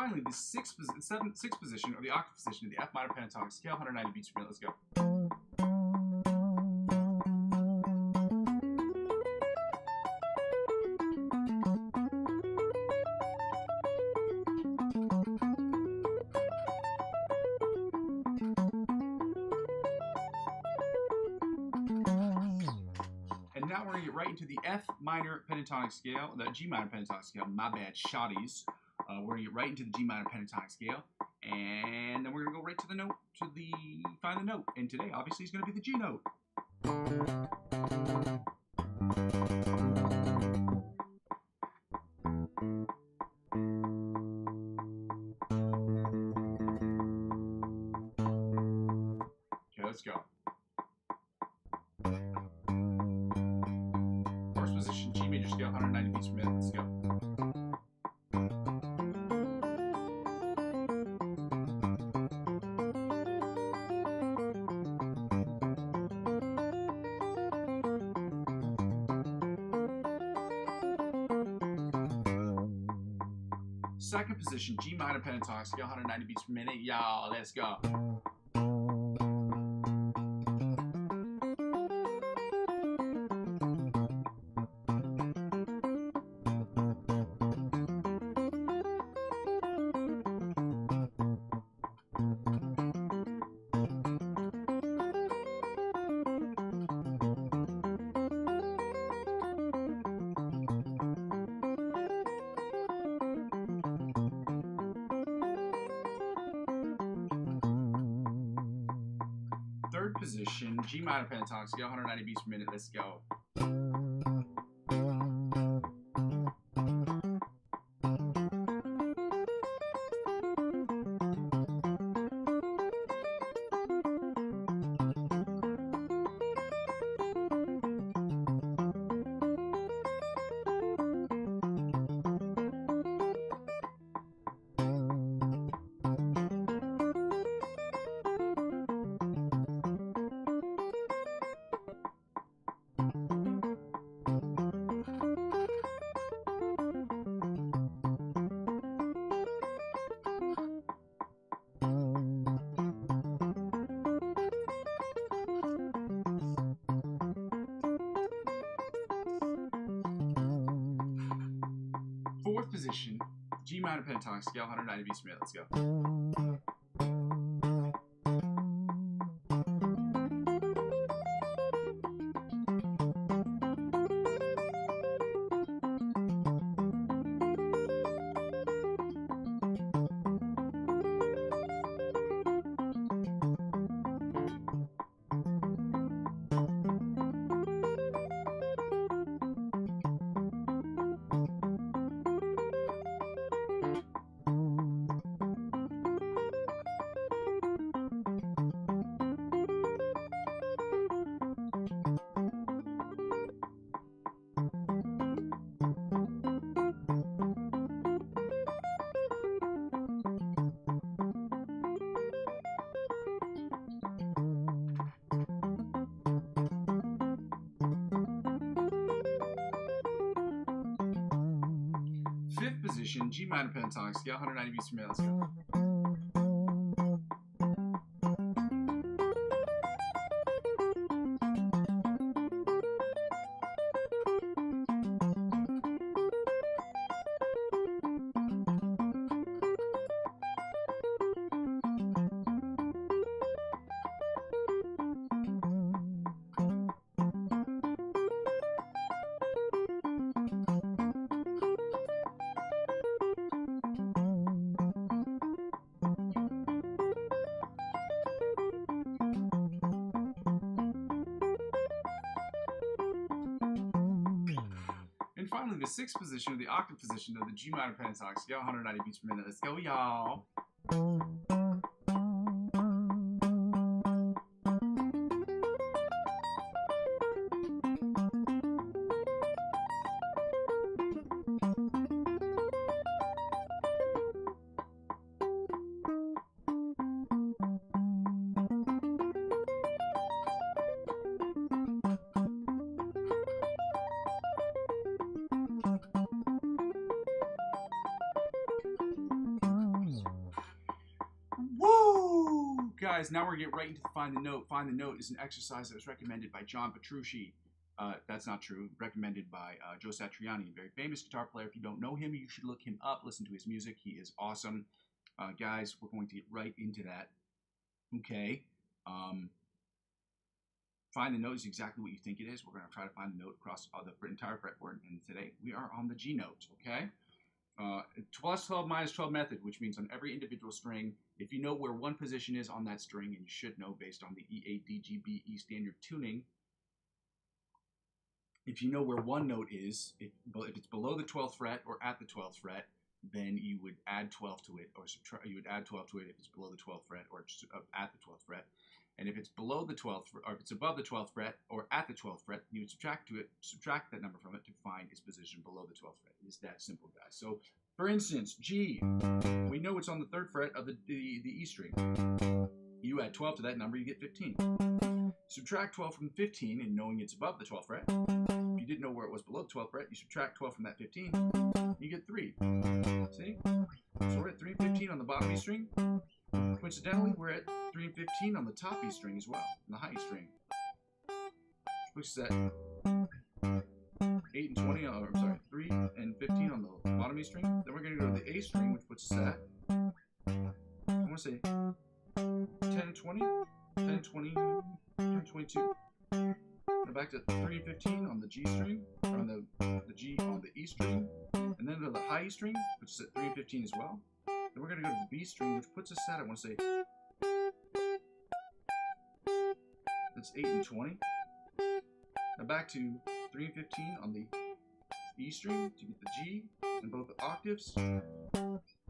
The sixth position, or the octave position of the F minor pentatonic scale, 190 beats per minute. Let's go. And now we're going to get right into the F minor pentatonic scale, the G minor pentatonic scale. My bad, shotties. We're going to get right into the G minor pentatonic scale, and then we're going to go right to the note, find the note. And today, obviously, is going to be the G note. Okay, let's go. First position, G major scale, 190 beats per minute. Let's go. Second position, G minor pentatonic scale, 190 beats per minute. Y'all, let's go. Third position, G minor pentatonic scale, 190 beats per minute. Let's go. Fourth position, G minor pentatonic scale, 190 beats per minute. Let's go. position, G minor pentatonic scale, 190 beats per minute. Let's go. And finally, the sixth position, or the octave position of the G minor pentatonic scale, 190 beats per minute. Let's go, y'all. Woo! Guys, now we're going to get right into the Find the Note. Find the Note is an exercise that was recommended by John Petrucci. That's not true. Recommended by Joe Satriani, a very famous guitar player. If you don't know him, you should look him up. Listen to his music. He is awesome. Guys, we're going to get right into that. Okay. Find the Note is exactly what you think it is. We're going to try to find the note across the entire fretboard. And today, we are on the G note. Okay? Plus 12 minus 12 method, which means on every individual string, if you know where one position is on that string, and you should know based on the E, A, D, G, B, E standard tuning, if you know where one note is, if it's below the 12th fret or at the 12th fret, then you would add 12 to it, or you would add 12 to it if it's below the 12th fret or at the 12th fret. And if it's below the 12th, or if it's above the 12th fret or at the 12th fret, you would subtract that number from it to find its position below the 12th fret. It's that simple, guys. So, for instance, G, we know it's on the 3rd fret of the E string. You add 12 to that number, you get 15. Subtract 12 from 15, and knowing it's above the 12th fret. If you didn't know where it was below the 12th fret, you subtract 12 from that 15, you get 3. See? So we're at 3 and 15 on the bottom E string. Coincidentally, we're at 3 and 15 on the top E string as well, on the high E string. Which is at 8 and 20, or I'm sorry, 3 and 15 on the bottom E string. Then we're going to go to the A string, which puts us at, I want to say, 10 and 20, 10 and 20, 10 and 22. Now back to 3 and 15 on the G string, or on the G on the E string, and then to the high E string, which is at 3 and 15 as well. Then we're going to go to the B string, which puts us at, I want to say, that's 8 and 20. Now back to 3 and 15 on the E string to get the G and both the octaves.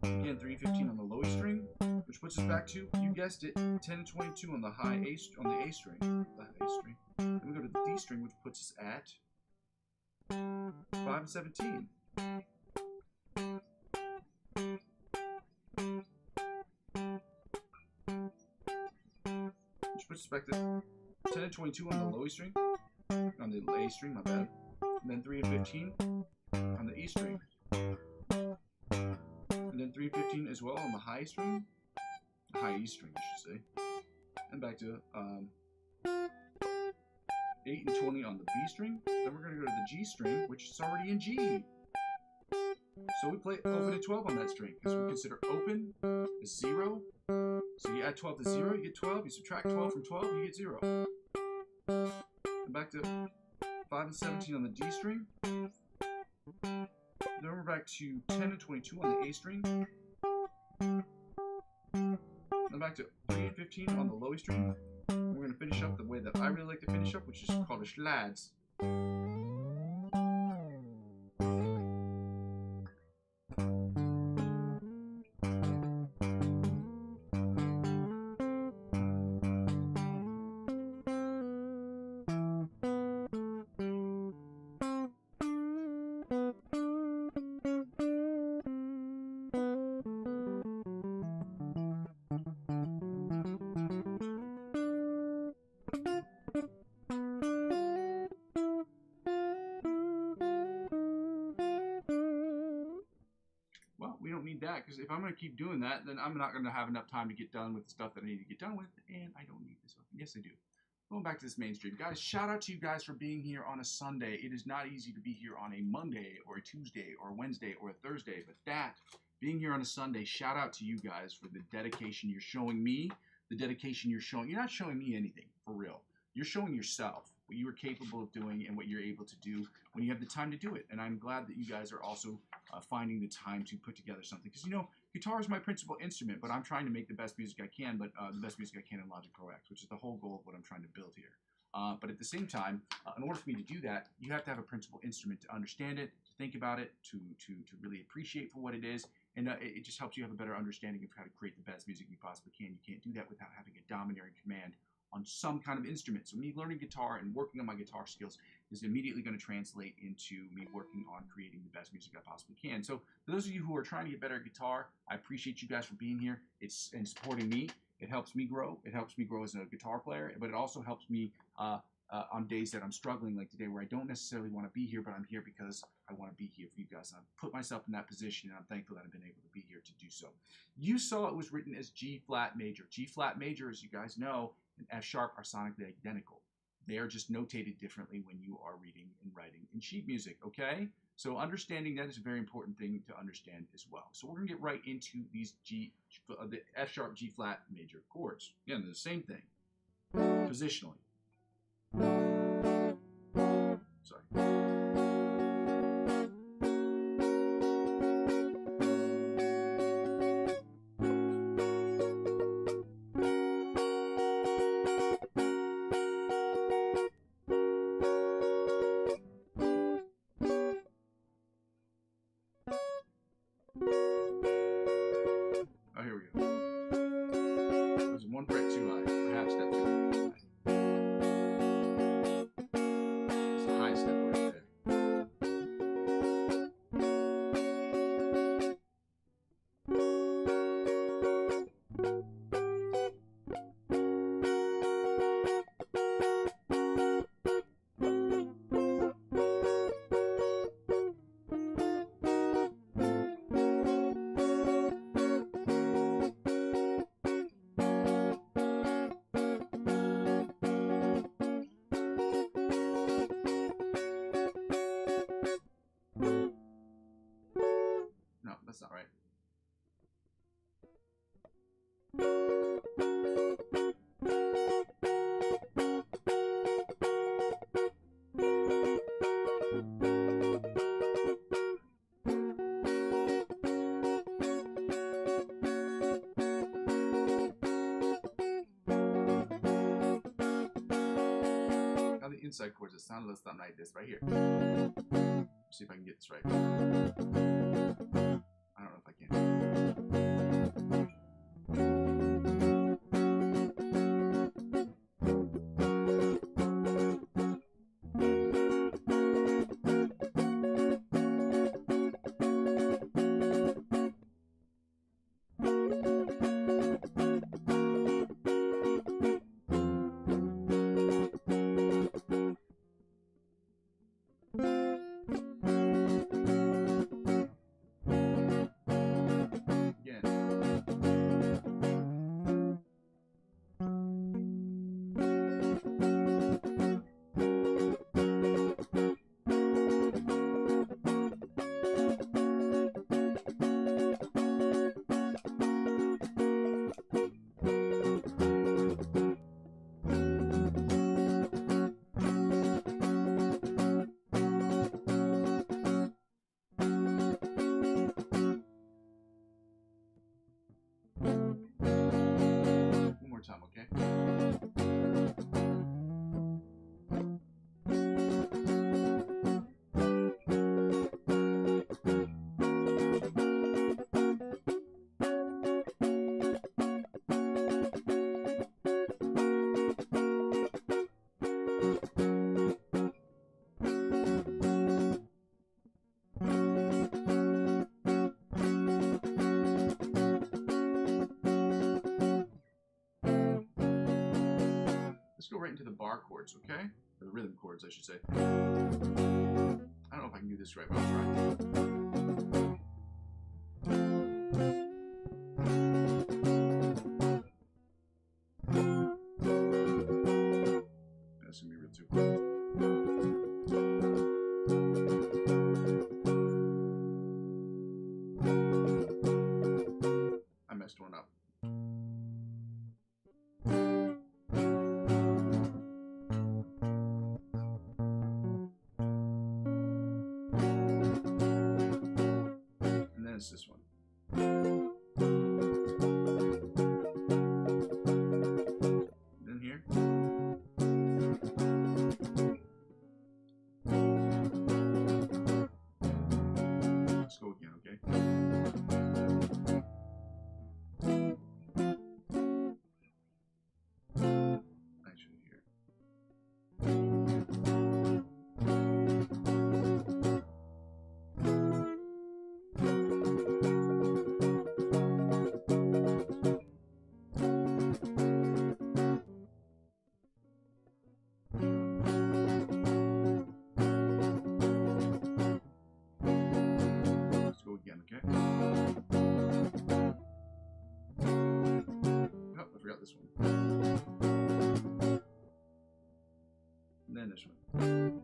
Again, 3 and 15 on the low E string, which puts us back to, you guessed it, 10 and 22 on the high A on the A string. The A string. Then we go to the D string, which puts us at 5 and 17. Which puts us back to 10 and 22 on the low E string, on the A string, my bad. And then 3 and 15 on the E string. And then 3 and 15 as well on the high string, high E string, I should say. And back to 8 and 20 on the B string. Then we're going to go to the G string, which is already in G. So we play open and 12 on that string, because we consider open as 0. So you add 12 to 0, you get 12. You subtract 12 from 12, you get 0. And back to 5 and 17 on the D string. Then we're back to 10 and 22 on the A string. Then back to 3 and 15 on the low E string. And we're going to finish up the way that I really like to finish up, which is called a schlads. that, because if I'm going to keep doing that, then I'm not going to have enough time to get done with the stuff that I need to get done with, and I don't need this. Yes, I do. Going back to this mainstream. Guys, shout out to you guys for being here on a Sunday. It is not easy to be here on a Monday or a Tuesday or a Wednesday or a Thursday, but being here on a Sunday, shout out to you guys for the dedication you're showing me, the dedication you're showing. You're not showing me anything, for real. You're showing yourself what you are capable of doing and what you're able to do when you have the time to do it. And I'm glad that you guys are also finding the time to put together something. Because, you know, guitar is my principal instrument, but I'm trying to make the best music I can, but the best music I can in Logic Pro X, which is the whole goal of what I'm trying to build here. But at the same time, in order for me to do that, you have to have a principal instrument to understand it, to think about it, to really appreciate for what it is. And it just helps you have a better understanding of how to create the best music you possibly can. You can't do that without having a domineering command on some kind of instrument. So me learning guitar and working on my guitar skills is immediately going to translate into me working on creating the best music I possibly can. So for those of you who are trying to get better at guitar, I appreciate you guys for being here. And supporting me. It helps me grow. It helps me grow as a guitar player, but it also helps me on days that I'm struggling, like today, where I don't necessarily want to be here, but I'm here because I want to be here for you guys. And I've put myself in that position, and I'm thankful that I've been able to be here to do so. You saw it was written as G flat major. G flat major, as you guys know, and F sharp are sonically identical. They are just notated differently when you are reading and writing in sheet music, okay? So understanding that is a very important thing to understand as well. So we're going to get right into these the F sharp G flat major chords. Again, they're the same thing, positionally. Sorry. Oh, here we go. There's one fret too high, or half step too high. It's a high step right there. No, that's not right. Now the inside chords, it sounded something like this right here. See if I can get this right. I don't know if I can. One more time, okay? Let's go right into the bar chords, okay? Or the rhythm chords, I should say. I don't know if I can do this right, but I'll try. then this one.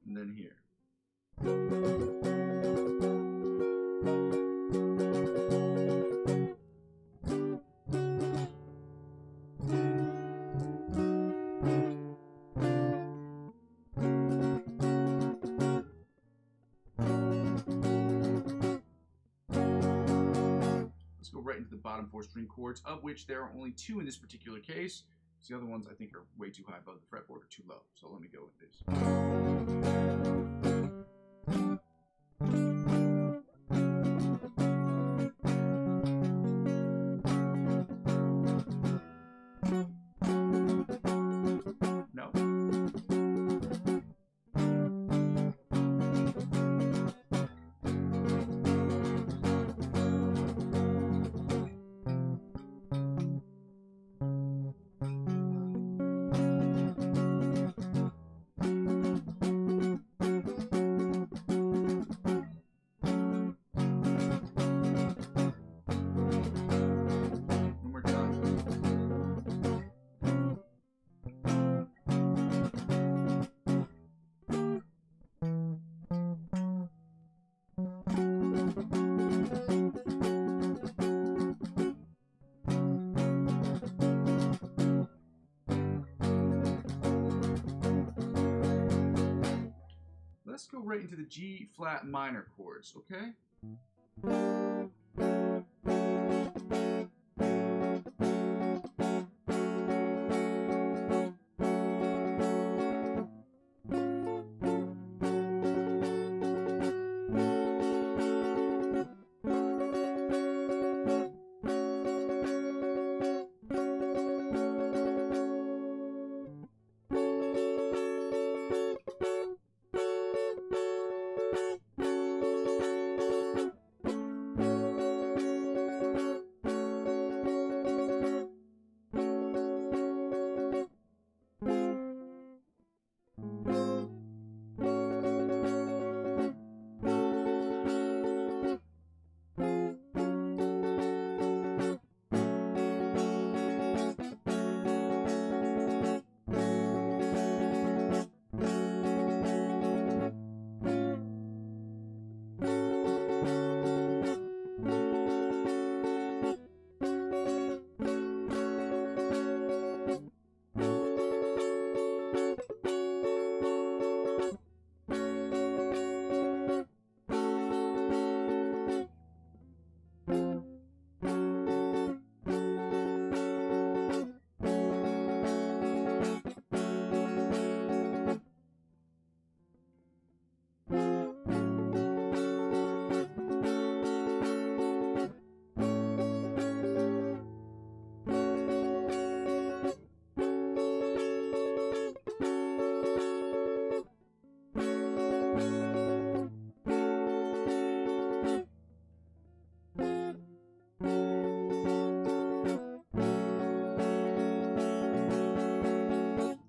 And then here. Let's go right into the bottom 4 string chords, of which there are only 2 in this particular case. So the other ones I think are way too high above the fretboard or too low. So let me go with this. No. One more time. Let's go right into the G flat minor chords, okay?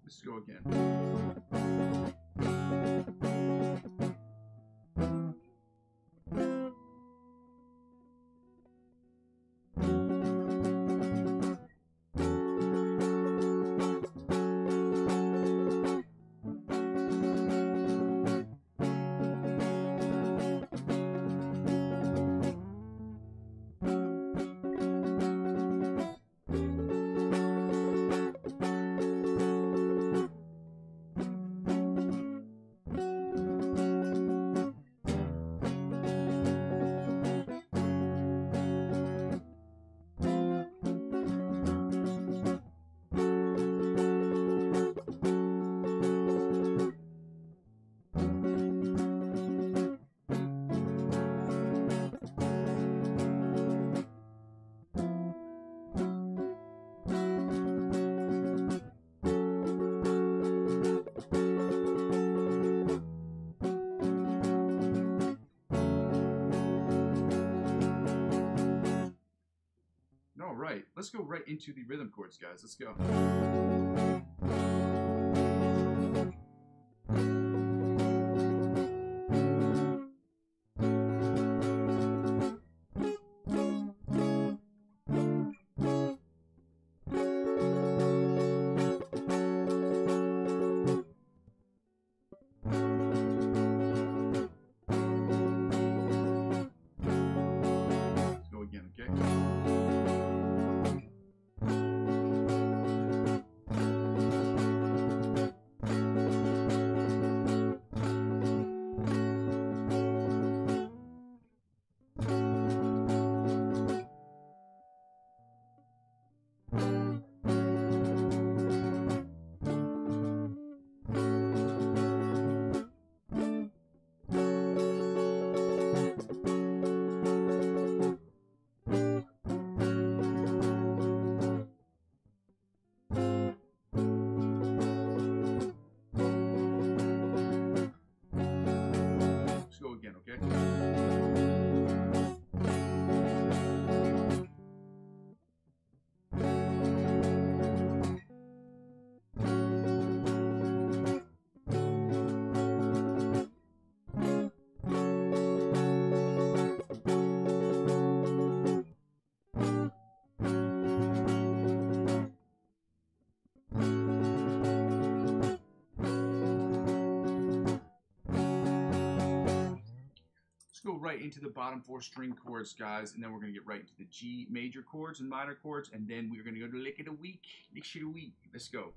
Let's go again. All right, let's go right into the rhythm chords, guys. Let's go. let's go right into the bottom 4 string chords, guys, and then we're going to get right into the G major chords and minor chords, and then we're going to go to lick of the week. Lick of the week. Let's go.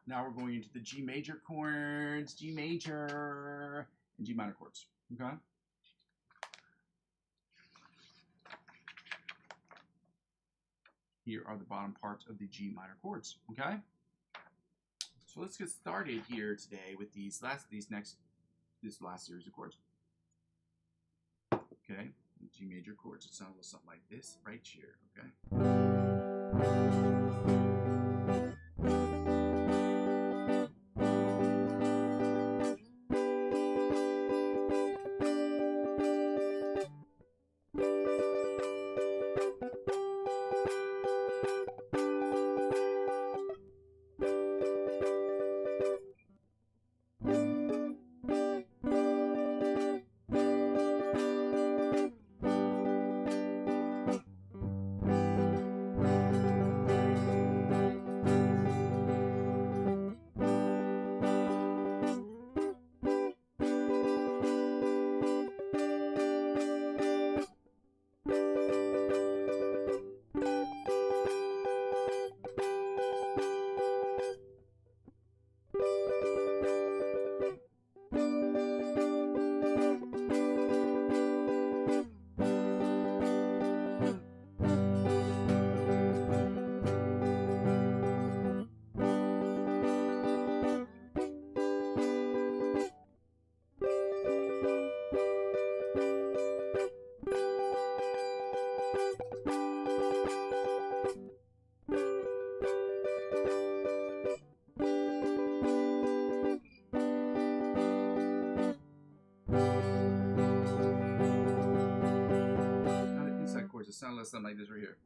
Now we're going into the G major chords, G major, and G minor chords, okay? Here are the bottom parts of the G minor chords, okay? So let's get started here today with this last series of chords. Okay, G major chords, it sounds a little something like this right here, okay? It sounds something like this right here.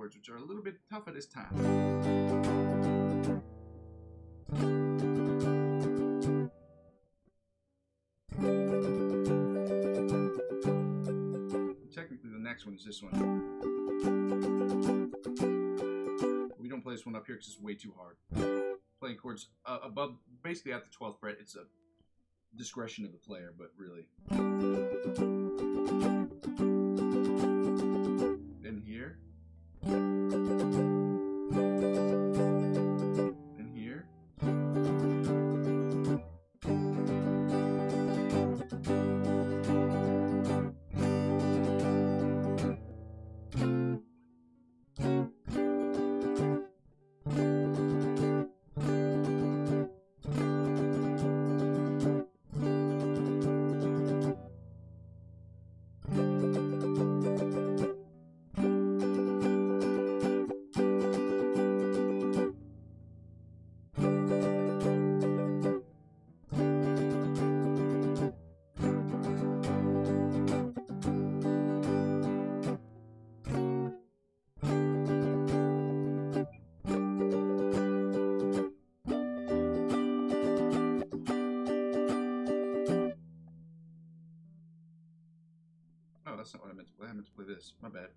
chords, which are a little bit tough at this time. Technically, the next one is this one. We don't play this one up here because it's way too hard. Playing chords above, basically at the 12th fret. It's a discretion of the player, but really. Then here. Then here. Oh, that's not what I meant to play. I meant to play this. My bad.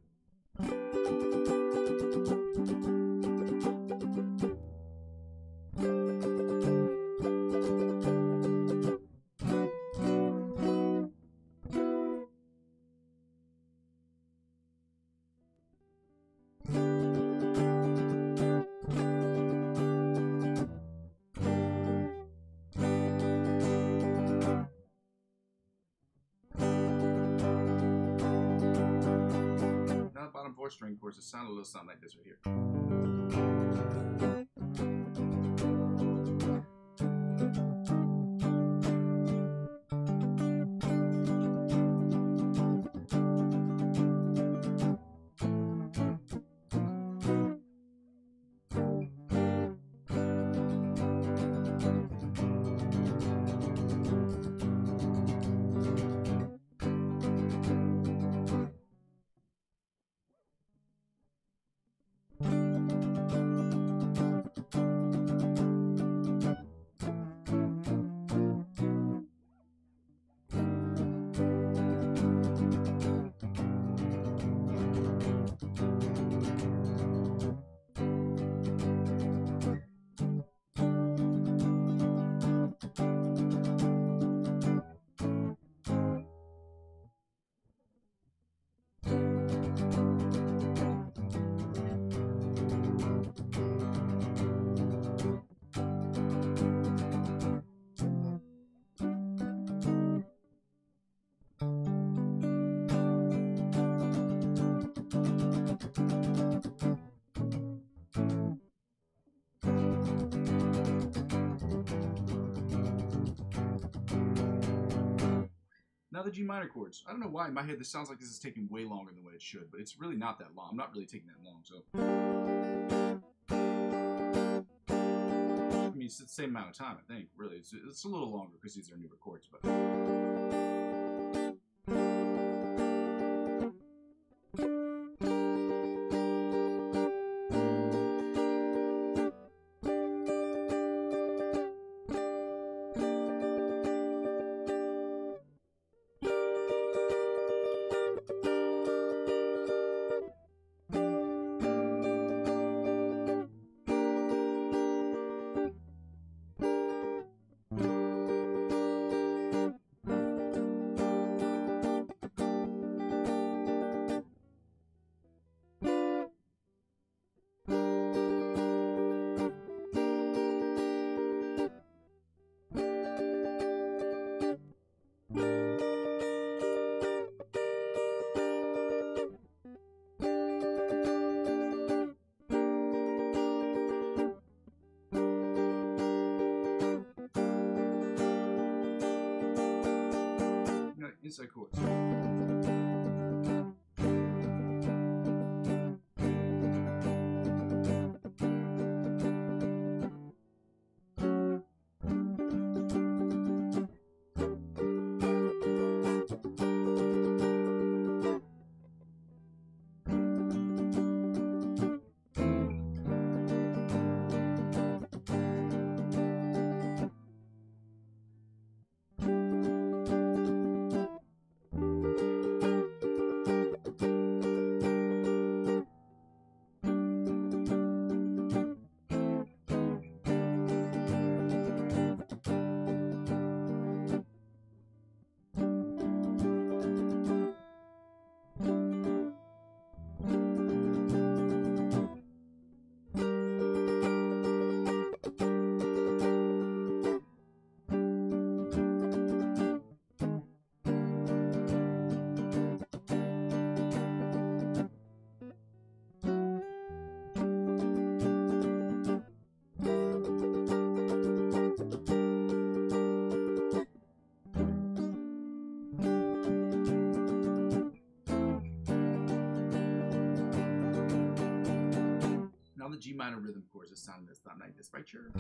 Bottom 4 string chords that sound a little something like this right here. Now the G minor chords. I don't know why in my head this sounds like this is taking way longer than what it should, but it's really not that long. I'm not really taking that long, so. I mean, it's the same amount of time, I think, really. It's a little longer because these are newer chords, but. G minor rhythm chords that sound like this, right here.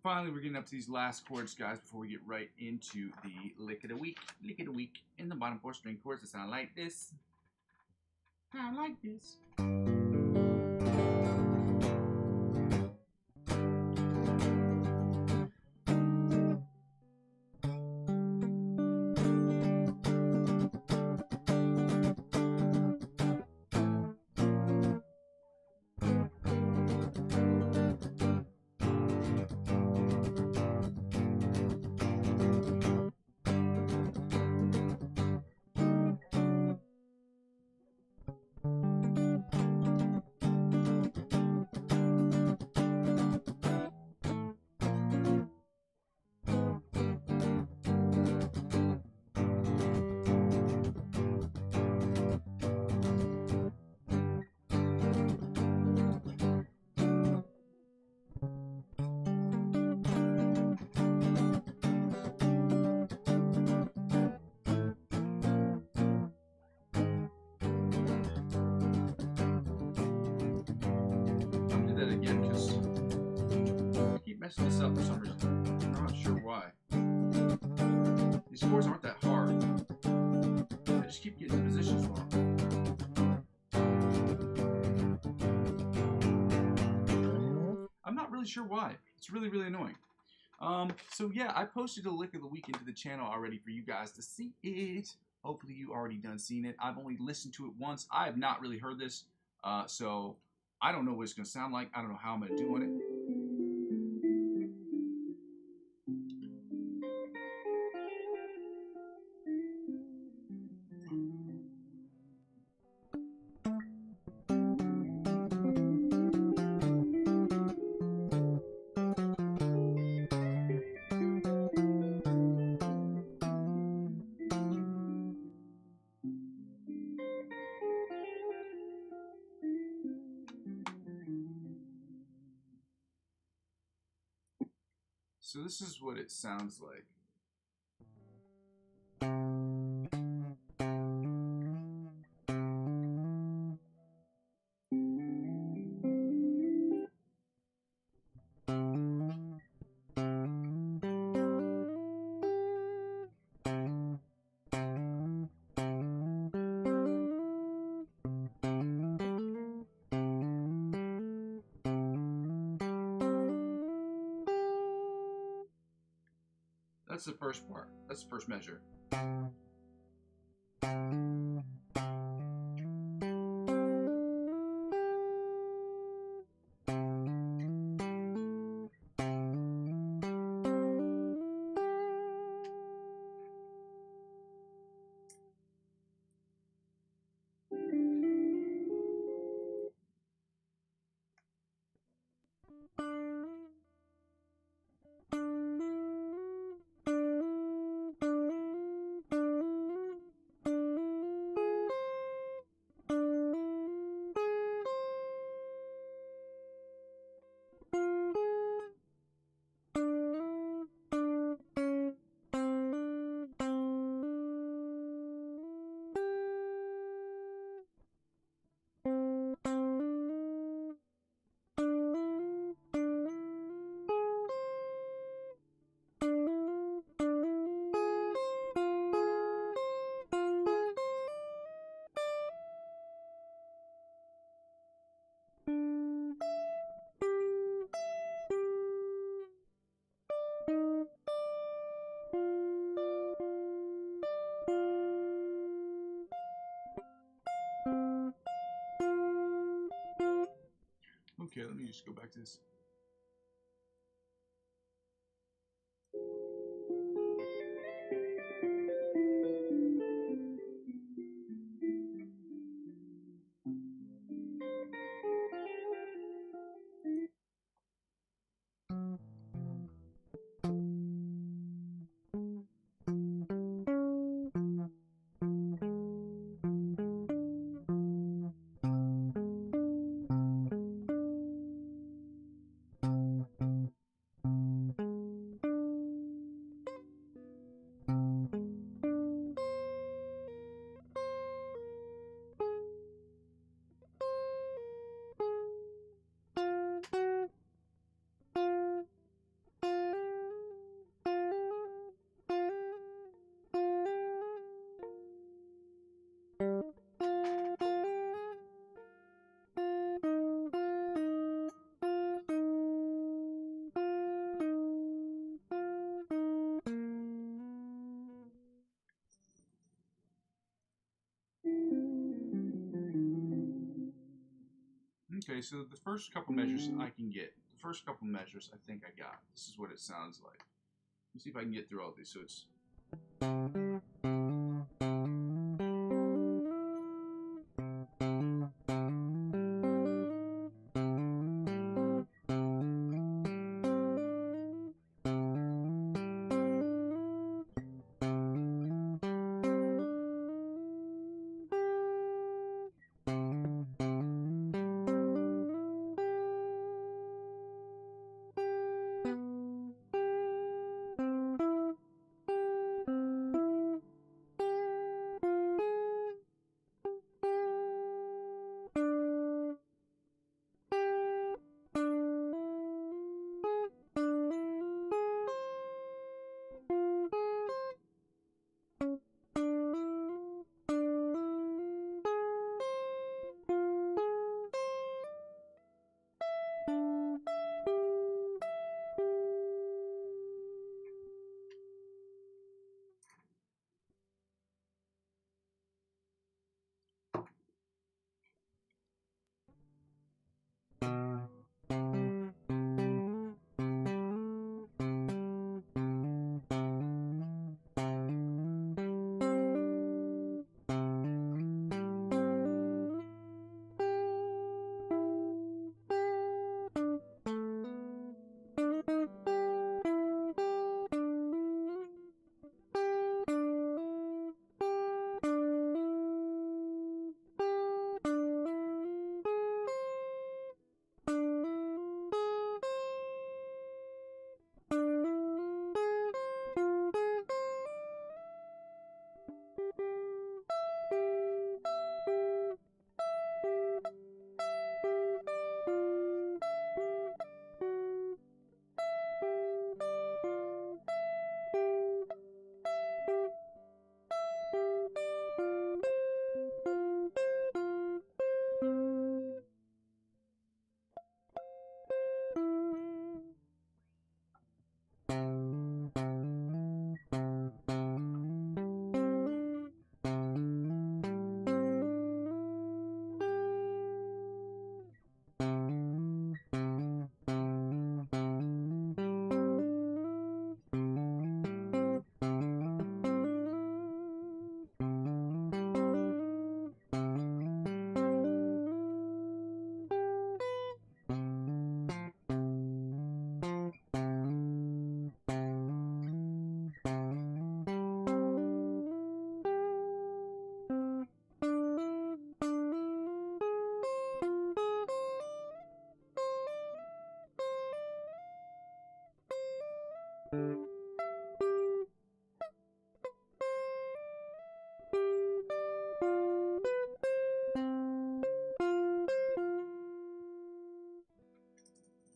Finally, we're getting up to these last chords, guys, before we get right into the lick of the week. Lick of the week in the bottom 4 string chords that sound like this. Sound like this. Messing this up for some reason. I'm not sure why. These chords aren't that hard. I just keep getting the positions wrong. I'm not really sure why. It's really, really annoying. So yeah, I posted a lick of the week into the channel already for you guys to see it. Hopefully you already done seen it. I've only listened to it once. I have not really heard this. So I don't know what it's going to sound like. I don't know how I'm going to do on it. So this is what it sounds like. That's the first part. That's the first measure. Okay, let me just go back to this. Okay, so the first couple measures I can get, the first couple measures I think I got. This is what it sounds like. Let me see if I can get through all these. So it's.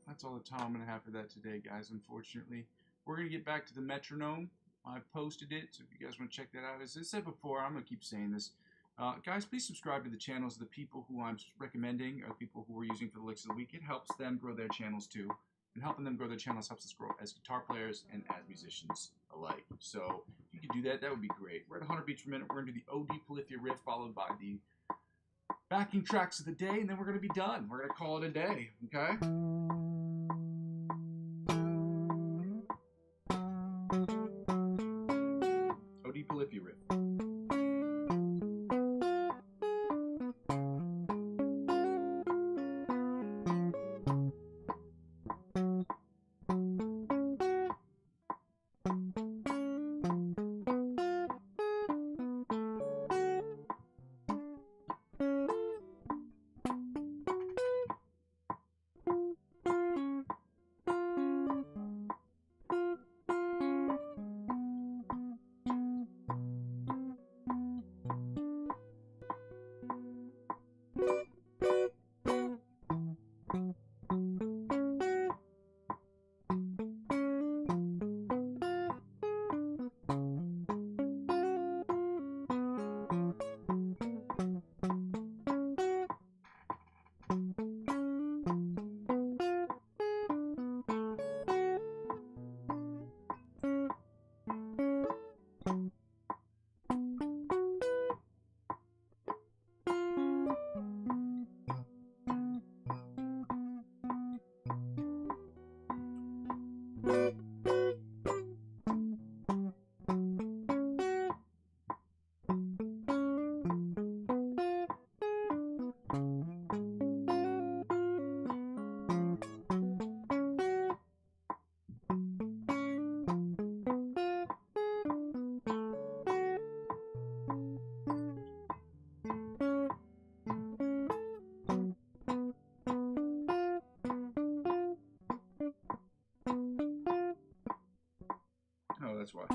That's all the time I'm going to have for that today, guys, unfortunately. We're going to get back to the metronome. I posted it, so if you guys want to check that out. As I said before, I'm going to keep saying this. Guys, please subscribe to the channels of the people who I'm recommending, or the people who we're using for the licks of the week. It helps them grow their channels too. And helping them grow their channels helps us grow as guitar players and as musicians alike. So if you could do that, that would be great. We're at 100 beats per minute. We're going to do the OD Polyphia riff, followed by the backing tracks of the day, and then we're going to be done. We're going to call it a day, okay? O.D. Polyphia riff. Oh, that's why.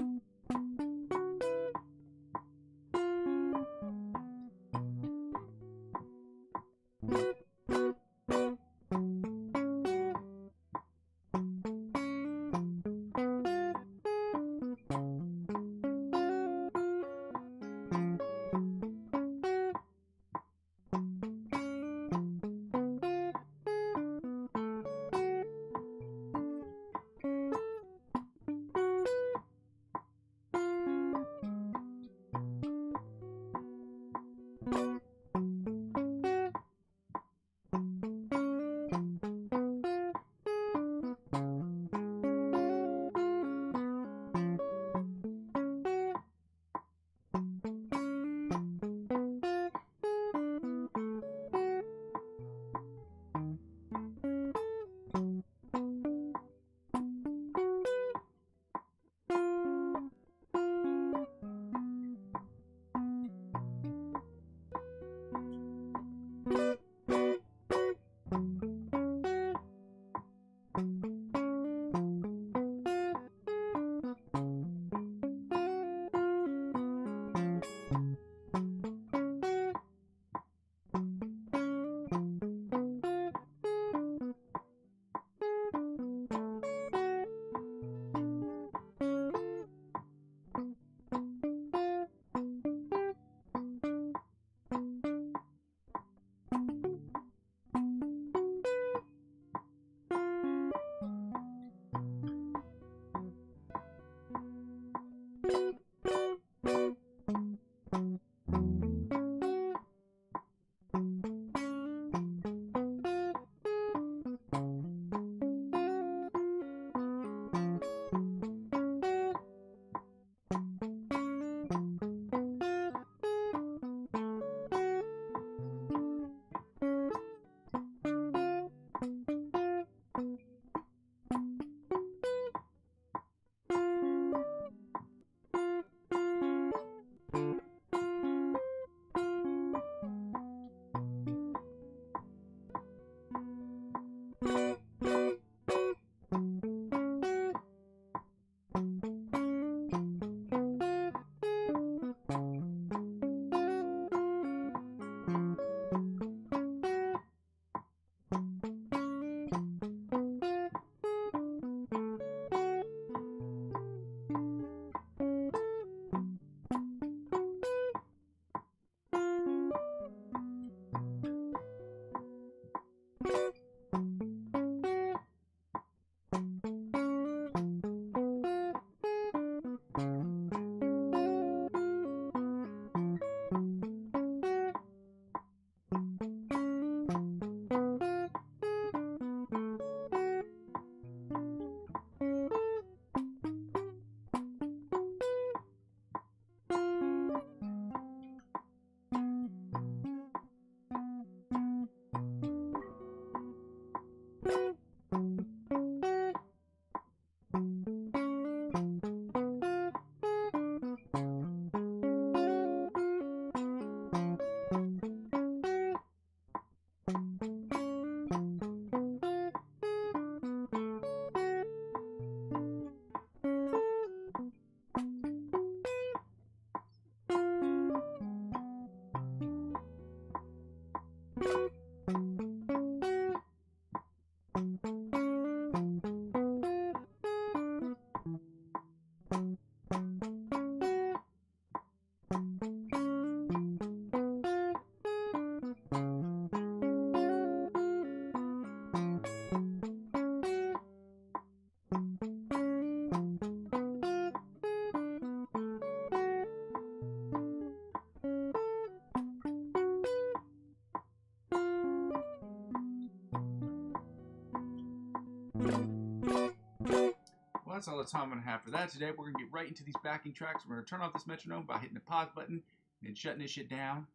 Well, that's all the time I'm going to have for that today. We're going to get right into these backing tracks. We're going to turn off this metronome by hitting the pause button and shutting this shit down.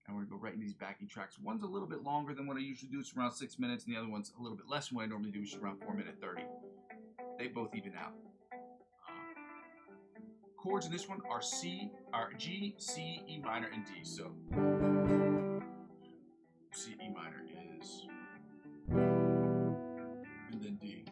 And we're going to go right into these backing tracks. One's a little bit longer than what I usually do. It's around 6 minutes. And the other one's a little bit less than what I normally do, which is around 4:30. They both even out. Chords in this one are G, C, E minor, and D. So C, E minor is, and then D.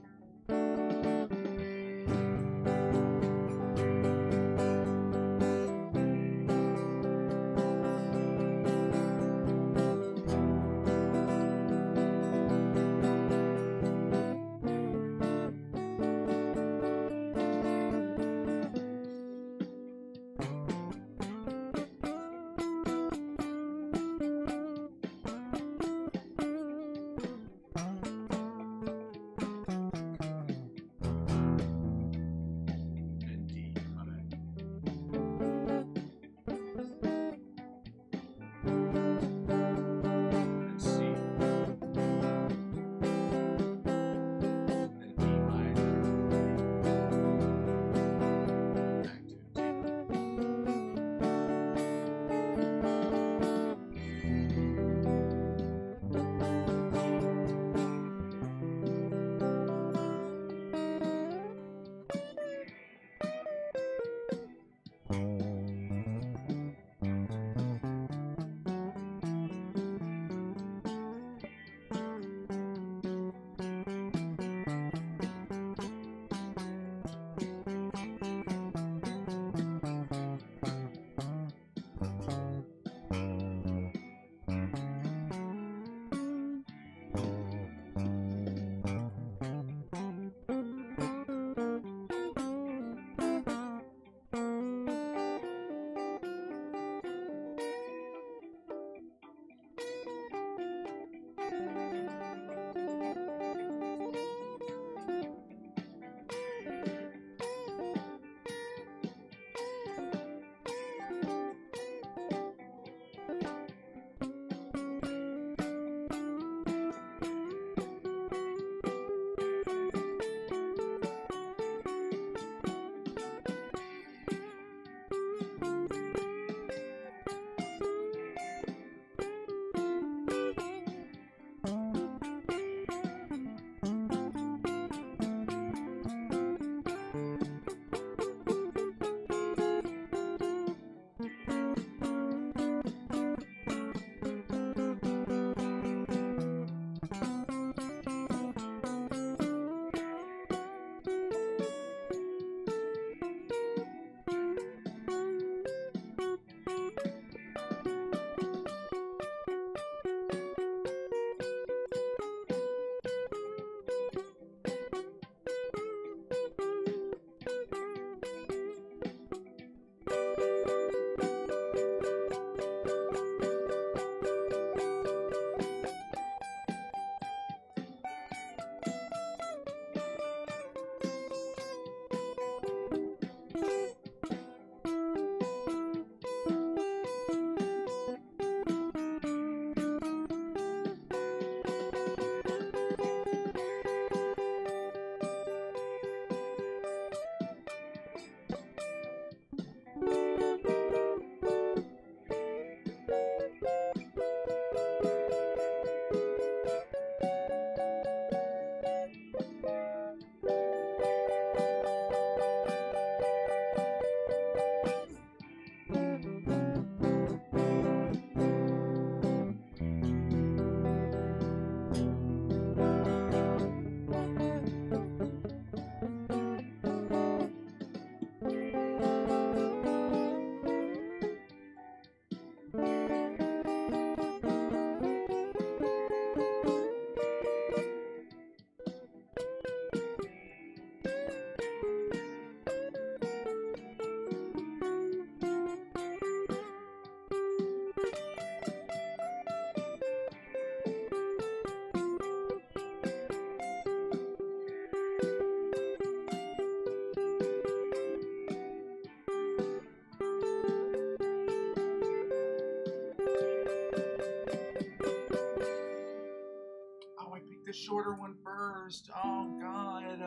the shorter one first. Oh God.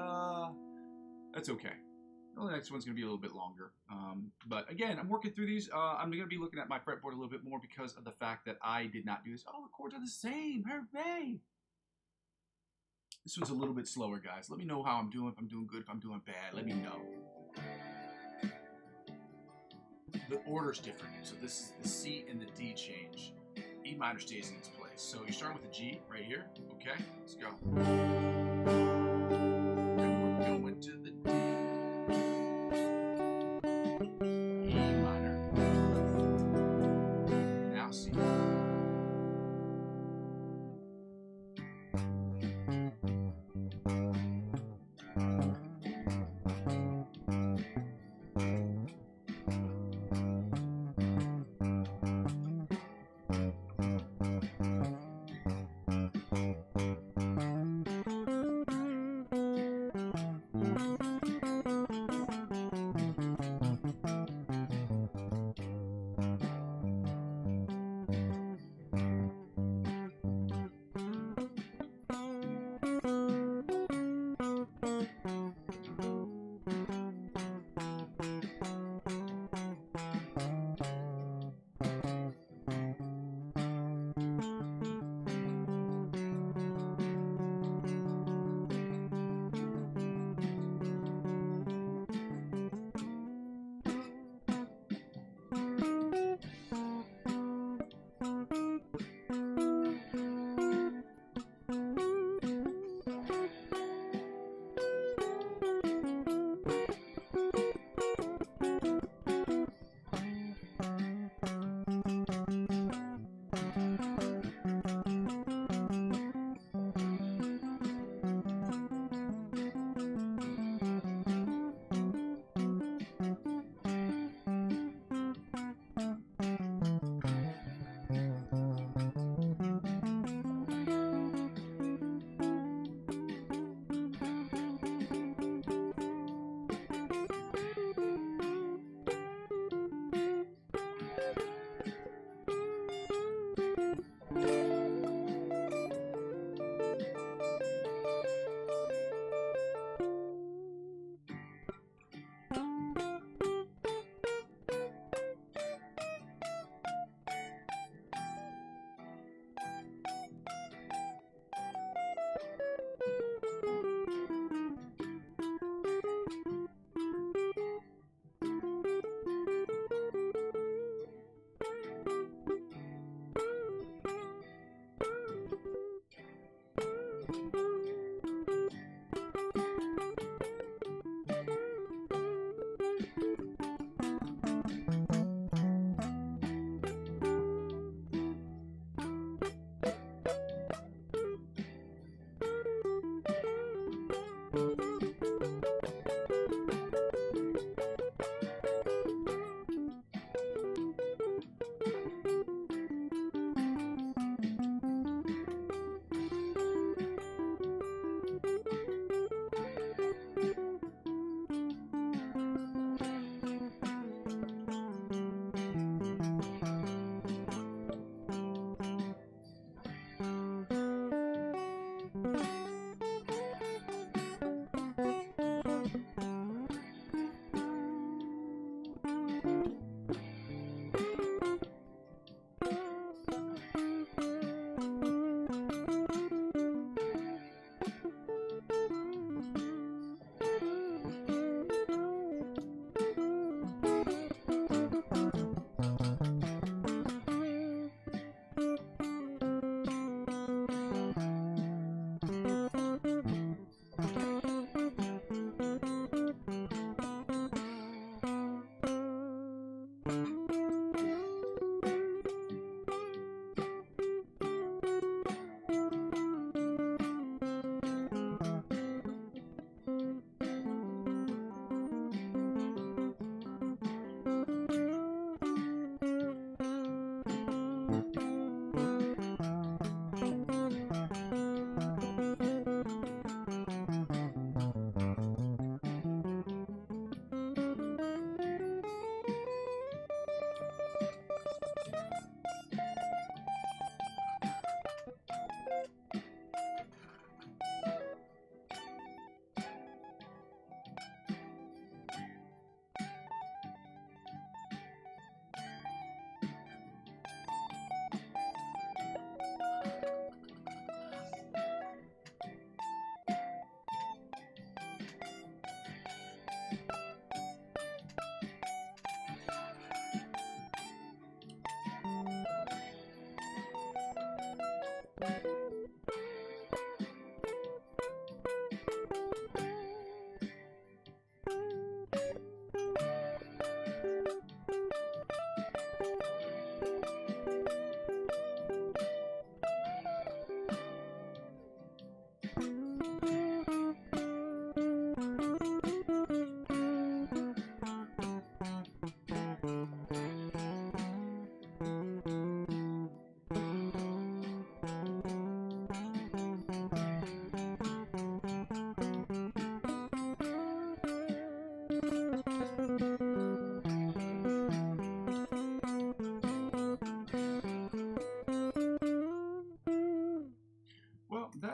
That's okay. Well, the next one's going to be a little bit longer. But again, I'm working through these. I'm going to be looking at my fretboard a little bit more because of the fact that I did not do this. Oh, the chords are the same. Hooray! This one's a little bit slower, guys. Let me know how I'm doing. If I'm doing good, if I'm doing bad, let me know. The order's different. So this is the C and the D change. E minor stays in its place. So you start with the G right here. Okay, let's go. Then we're going to the D. E minor. Now C.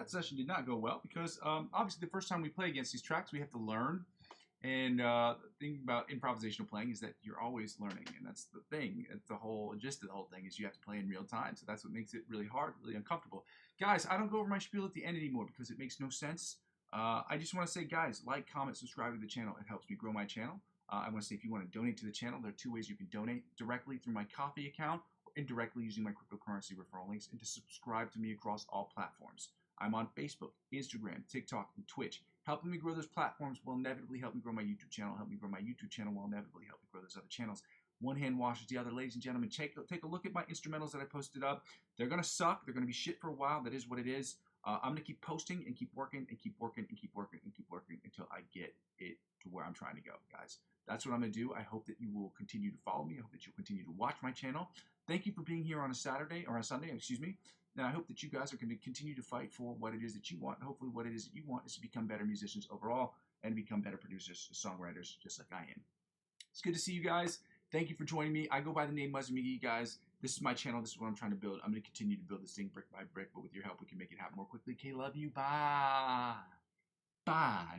that session did not go well because obviously the first time we play against these tracks, we have to learn. And the thing about improvisational playing is that you're always learning, and that's the thing. It's the whole gist of the whole thing is you have to play in real time. So that's what makes it really hard, really uncomfortable. Guys, I don't go over my spiel at the end anymore because it makes no sense. I just want to say, guys, like, comment, subscribe to the channel. It helps me grow my channel. I want to say if you want to donate to the channel, there are 2 ways you can donate: directly through my Ko-fi account or indirectly using my cryptocurrency referral links, and to subscribe to me across all platforms. I'm on Facebook, Instagram, TikTok, and Twitch. Helping me grow those platforms will inevitably help me grow my YouTube channel. Help me grow my YouTube channel will inevitably help me grow those other channels. One hand washes the other. Ladies and gentlemen, take a look at my instrumentals that I posted up. They're going to suck. They're going to be shit for a while. That is what it is. I'm going to keep posting and keep working and keep working and keep working and keep working until I get it to where I'm trying to go, guys. That's what I'm going to do. I hope that you will continue to follow me. I hope that you'll continue to watch my channel. Thank you for being here on a Saturday, or on a Sunday, excuse me. And I hope that you guys are going to continue to fight for what it is that you want. And hopefully what it is that you want is to become better musicians overall and become better producers, songwriters, just like I am. It's good to see you guys. Thank you for joining me. I go by the name Muzzy McGee, guys. This is my channel. This is what I'm trying to build. I'm going to continue to build this thing brick by brick, but with your help, we can make it happen more quickly. Okay, love you. Bye. Bye.